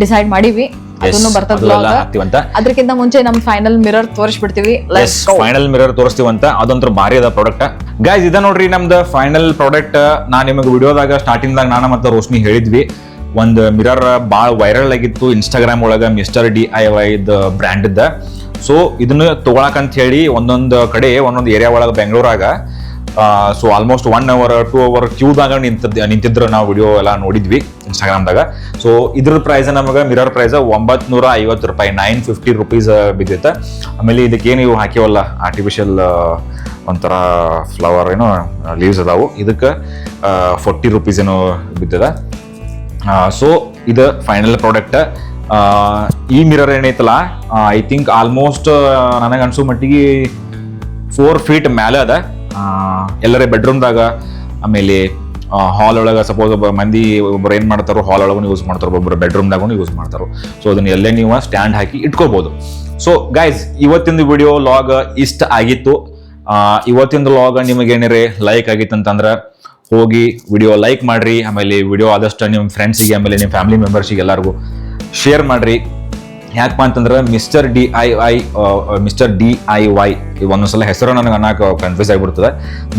ಡಿಸೈಡ್ ಮಾಡಿವಿ. ಅದನ್ನು ಬರ್ತದ. ಅದಕ್ಕಿಂತ ಮುಂಚೆ ನಮ್ ಫೈನಲ್ ಮಿರರ್ ತೋರಿಸ್ಬಿಡ್ತೀವಿ. ಫೈನಲ್ ಮಿರರ್ ತೋರಿಸ್ತೀವಂತ, ಅದಂತೂ ಭಾರಿ ಅದ ಪ್ರಾಡಕ್ಟ್ ಗೈಸ್. ಇದ ನೋಡ್ರಿ ನಮ್ದು ಫೈನಲ್ ಪ್ರಾಡಕ್ಟ್. ನಾ ನಿಮಗೆ ವಿಡಿಯೋದಾಗ ಸ್ಟಾರ್ಟಿಂಗ್ ದಾಗ ನಾನು ಮತ್ತೆ ರೋಶ್ನಿ ಹೇಳಿದ್ವಿ, ಒಂದು ಮಿರರ್ ಭಾಳ ವೈರಲ್ ಆಗಿತ್ತು ಇನ್ಸ್ಟಾಗ್ರಾಮ್ ಒಳಗ, ಮಿಸ್ಟರ್ DIY ಬ್ರ್ಯಾಂಡ್ ಇದ್ದ. ಸೊ ಇದನ್ನ ತಗೊಳಕಂತ ಹೇಳಿ ಒಂದೊಂದು ಕಡೆ ಒಂದೊಂದು ಏರಿಯಾ ಒಳಗೆ ಬೆಂಗಳೂರಾಗ ಸೊ ಆಲ್ಮೋಸ್ಟ್ 1 hour 2 hour ಕ್ಯೂದಾಗ ನಿಂತಿದ್ರು. ನಾವು ವಿಡಿಯೋ ಎಲ್ಲ ನೋಡಿದ್ವಿ ಇನ್ಸ್ಟಾಗ್ರಾಮ್ದಾಗ. ಸೊ ಇದ್ರ ಪ್ರೈಸ್ ನಮಗೆ ಮಿರರ್ ಪ್ರೈಸ್ 950 ರೂಪಾಯಿ, 950 ರೂಪೀಸ್ ಬಿದ್ದೈತೆ. ಆಮೇಲೆ ಇದಕ್ಕೆ ನೀವು ಹಾಕಿವಲ್ಲ ಆರ್ಟಿಫಿಷಿಯಲ್ ಒಂಥರ ಫ್ಲವರ್ ಏನೋ ಲೀವ್ಸ್ ಅದಾವು, ಇದಕ್ಕೆ 40 ರೂಪೀಸ್ ಏನೋ ಬಿದ್ದದ. ಸೊ ಇದು ಫೈನಲ್ ಪ್ರಾಡಕ್ಟ್. ಈ ಮಿರರ್ ಏನೈತಲ್ಲ ಐ ಥಿಂಕ್ ಆಲ್ಮೋಸ್ಟ್ ನನಗೆ ಅನ್ಸೋ ಮಟ್ಟಿಗೆ 4 feet ಮೇಲೆ ಅದ. ಎಲ್ಲರೇ ಬೆಡ್ರೂಮ್ದಾಗ, ಆಮೇಲೆ ಹಾಲ್ ಒಳಗೆ ಸಪೋಸ್ ಮಂದಿ ಒಬ್ಬರು ಏನು ಮಾಡ್ತಾರೋ ಹಾಲ್ ಒಳಗೂ ಯೂಸ್ ಮಾಡ್ತಾರೋ, ಒಬ್ಬರು ಬೆಡ್ರೂಮ್ದಾಗೂ ಯೂಸ್ ಮಾಡ್ತಾರೋ. ಸೊ ಅದನ್ನ ಎಲ್ಲೇ ನೀವು ಸ್ಟ್ಯಾಂಡ್ ಹಾಕಿ ಇಟ್ಕೋಬಹುದು. ಸೊ ಗೈಸ್ ಇವತ್ತಿನ ವಿಡಿಯೋ ಲಾಗ್ ಇಷ್ಟ ಆಗಿತ್ತು. ಇವತ್ತಿನ ಲಾಗ್ ನಿಮಗೆ ಏನಾರೇ ಲೈಕ್ ಆಗಿತ್ತು ಅಂತಂದ್ರೆ ಹೋಗಿ ವಿಡಿಯೋ ಲೈಕ್ ಮಾಡ್ರಿ. ಆಮೇಲೆ ವಿಡಿಯೋ ಆದಷ್ಟು ನಿಮ್ಮ ಫ್ರೆಂಡ್ಸಿಗೆ, ಆಮೇಲೆ ನಿಮ್ಮ ಫ್ಯಾಮಿಲಿ ಮೆಂಬರ್ಸಿಗೆ ಎಲ್ಲರಿಗೂ ಶೇರ್ ಮಾಡ್ರಿ. ಯಾಕಪ್ಪ ಅಂತಂದ್ರೆ ಮಿಸ್ಟರ್ DIY ಒಂದೊಂದ್ಸಲ ಹೆಸರು ನನಗೆ ಅನ್ನಕ್ಕೆ ಕನ್ಫ್ಯೂಸ್ ಆಗಿಬಿಡ್ತದೆ.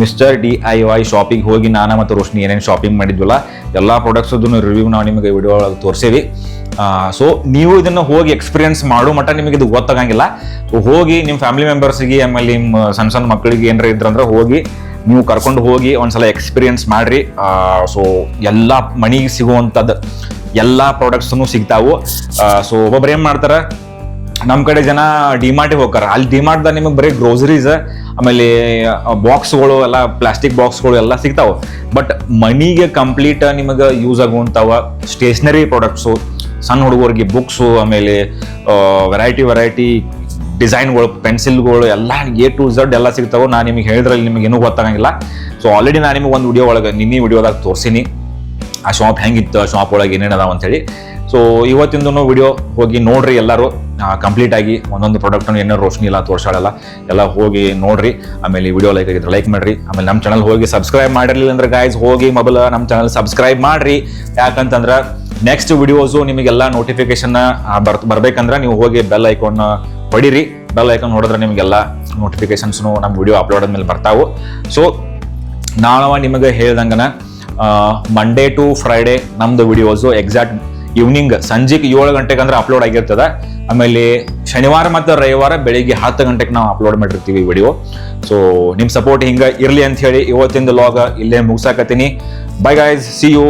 ಮಿಸ್ಟರ್ DIY ಶಾಪಿಂಗ್ ಹೋಗಿ ನಾನು ಮತ್ತು ರೋಶ್ನಿ ಏನೇನು ಶಾಪಿಂಗ್ ಮಾಡಿದ್ವಲ್ಲ ಎಲ್ಲ ಪ್ರಾಡಕ್ಟ್ಸದ್ದು ರಿವ್ಯೂ ನಾವು ನಿಮಗೆ ವಿಡಿಯೋ ಒಳಗೆ ತೋರಿಸೇವಿ. ಸೊ ನೀವು ಇದನ್ನು ಹೋಗಿ ಎಕ್ಸ್ಪೀರಿಯನ್ಸ್ ಮಾಡೋ ಮಟ್ಟ ನಿಮಗೆ ಇದು ಗೊತ್ತಾಗಂಗಿಲ್ಲ. ಸೊ ಹೋಗಿ ನಿಮ್ಮ ಫ್ಯಾಮಿಲಿ ಮೆಂಬರ್ಸಿಗೆ, ಆಮೇಲೆ ನಿಮ್ಮ ಸಣ್ಣ ಮಕ್ಕಳಿಗೆ ಏನಾರ ಇದ್ರಂದ್ರೆ ಹೋಗಿ ನೀವು ಕರ್ಕೊಂಡು ಹೋಗಿ ಒಂದ್ಸಲ ಎಕ್ಸ್ಪೀರಿಯನ್ಸ್ ಮಾಡ್ರಿ. ಸೊ ಎಲ್ಲ ಮನಿಗೆ ಸಿಗುವಂಥದ್ದು ಎಲ್ಲ ಪ್ರಾಡಕ್ಟ್ಸ್ನು ಸಿಗ್ತಾವು. ಸೊ ಒಬ್ಬೊಬ್ರು ಏನ್ ಮಾಡ್ತಾರ, ನಮ್ ಕಡೆ ಜನ ಡಿಮಾರ್ಟಿಗೆ ಹೋಗ್ತಾರ. ಅಲ್ಲಿ ಡಿಮಾರ್ಟ್ದಾಗ ನಿಮಗೆ ಬರೀ ಗ್ರೋಸರೀಸ್, ಆಮೇಲೆ ಬಾಕ್ಸ್ಗಳು ಎಲ್ಲ ಪ್ಲಾಸ್ಟಿಕ್ ಬಾಕ್ಸ್ಗಳು ಎಲ್ಲ ಸಿಗ್ತಾವ. ಬಟ್ ಮನಿಗೆ ಕಂಪ್ಲೀಟ್ ನಿಮಗೆ ಯೂಸ್ ಆಗುವಂಥವ ಸ್ಟೇಷನರಿ ಪ್ರಾಡಕ್ಟ್ಸು, ಸಣ್ಣ ಹುಡುಗರಿಗೆ ಬುಕ್ಸು, ಆಮೇಲೆ ವೆರೈಟಿ ಡಿಸೈನ್ಗಳು, ಪೆನ್ಸಿಲ್ಗಳು ಎಲ್ಲ A to Z ಎಲ್ಲ ಸಿಗ್ತಾವೆ. ನಾನು ನಿಮಗೆ ಹೇಳಿದ್ರಲ್ಲಿ ನಿಮಗೆ ಏನೂ ಗೊತ್ತಾಗಂಗಿಲ್ಲ. ಸೊ ಆಲ್ರೆಡಿ ನಾನು ನಿಮಗೆ ಒಂದು ವಿಡಿಯೋ ಒಳಗೆ ನಿನ್ನೆ ವಿಡಿಯೋದಾಗ ತೋರಿಸೀನಿ ಆ ಶಾಪ್ ಹೆಂಗಿತ್ತು, ಆ ಶಾಪ್ ಒಳಗೆ ಏನೇನು ಅದಾವ ಅಂತೇಳಿ. ಸೊ ಇವತ್ತಿಂದೂ ವಿಡಿಯೋ ಹೋಗಿ ನೋಡ್ರಿ ಎಲ್ಲರೂ ಕಂಪ್ಲೀಟ್ ಆಗಿ. ಒಂದೊಂದು ಪ್ರಾಡಕ್ಟನ್ನು ಏನೋ ರೋಶ್ನಿ ಎಲ್ಲ ತೋರ್ಸಾಡಲ್ಲ, ಎಲ್ಲ ಹೋಗಿ ನೋಡ್ರಿ. ಆಮೇಲೆ ವಿಡಿಯೋ ಲೈಕ್ ಆಗಿದ್ರೆ ಲೈಕ್ ಮಾಡ್ರಿ. ಆಮೇಲೆ ನಮ್ಮ ಚಾನಲ್ ಹೋಗಿ ಸಬ್ಸ್ಕ್ರೈಬ್ ಮಾಡಿರಲಿಲ್ಲ ಅಂದ್ರೆ ಗೈಸ್ ಹೋಗಿ ಮೊಬೈಲ್ ನಮ್ಮ ಚಾನಲ್ ಸಬ್ಸ್ಕ್ರೈಬ್ ಮಾಡ್ರಿ. ಯಾಕಂತಂದ್ರೆ ನೆಕ್ಸ್ಟ್ ವಿಡಿಯೋಸು ನಿಮಗೆಲ್ಲ ನೋಟಿಫಿಕೇಶನ್ ಬರ್ಬೇಕಂದ್ರೆ ನೀವು ಹೋಗಿ ಬೆಲ್ ಐಕಾನ್ ಹೊಡಿರಿ, ಬೆಲ್ ಐಕನ್ ಹೊಡೆದ್ರೆ ನಿಮಗೆಲ್ಲ ನೋಟಿಫಿಕೇಶನ್ಸ್ನು ನಮ್ಮ ವಿಡಿಯೋ ಅಪ್ಲೋಡ್ ಆದ್ಮೇಲೆ ಬರ್ತಾವು. ಸೊ ನಾಳೆ ನಿಮಗೆ ಹೇಳ್ದಂಗನ ಮಂಡೇ ಟು ಫ್ರೈಡೇ ನಮ್ದು ವಿಡಿಯೋಸು ಎಕ್ಸಾಕ್ಟ್ ಈವ್ನಿಂಗ್ ಸಂಜೆಗೆ 7 ಗಂಟೆಗೆ ಅಂದ್ರೆ ಅಪ್ಲೋಡ್ ಆಗಿರ್ತದೆ. ಆಮೇಲೆ ಶನಿವಾರ ಮತ್ತು ರವಿವಾರ ಬೆಳಿಗ್ಗೆ 10 ಗಂಟೆಗೆ ನಾವು ಅಪ್ಲೋಡ್ ಮಾಡಿರ್ತೀವಿ ವಿಡಿಯೋ. ಸೊ ನಿಮ್ಮ ಸಪೋರ್ಟ್ ಹಿಂಗೆ ಇರಲಿ ಅಂತ ಹೇಳಿ ಇವತ್ತಿಂದ ಲಾಗ್ ಇಲ್ಲೇ ಮುಗಿಸಾಕತ್ತೀನಿ. Bye guys, see you.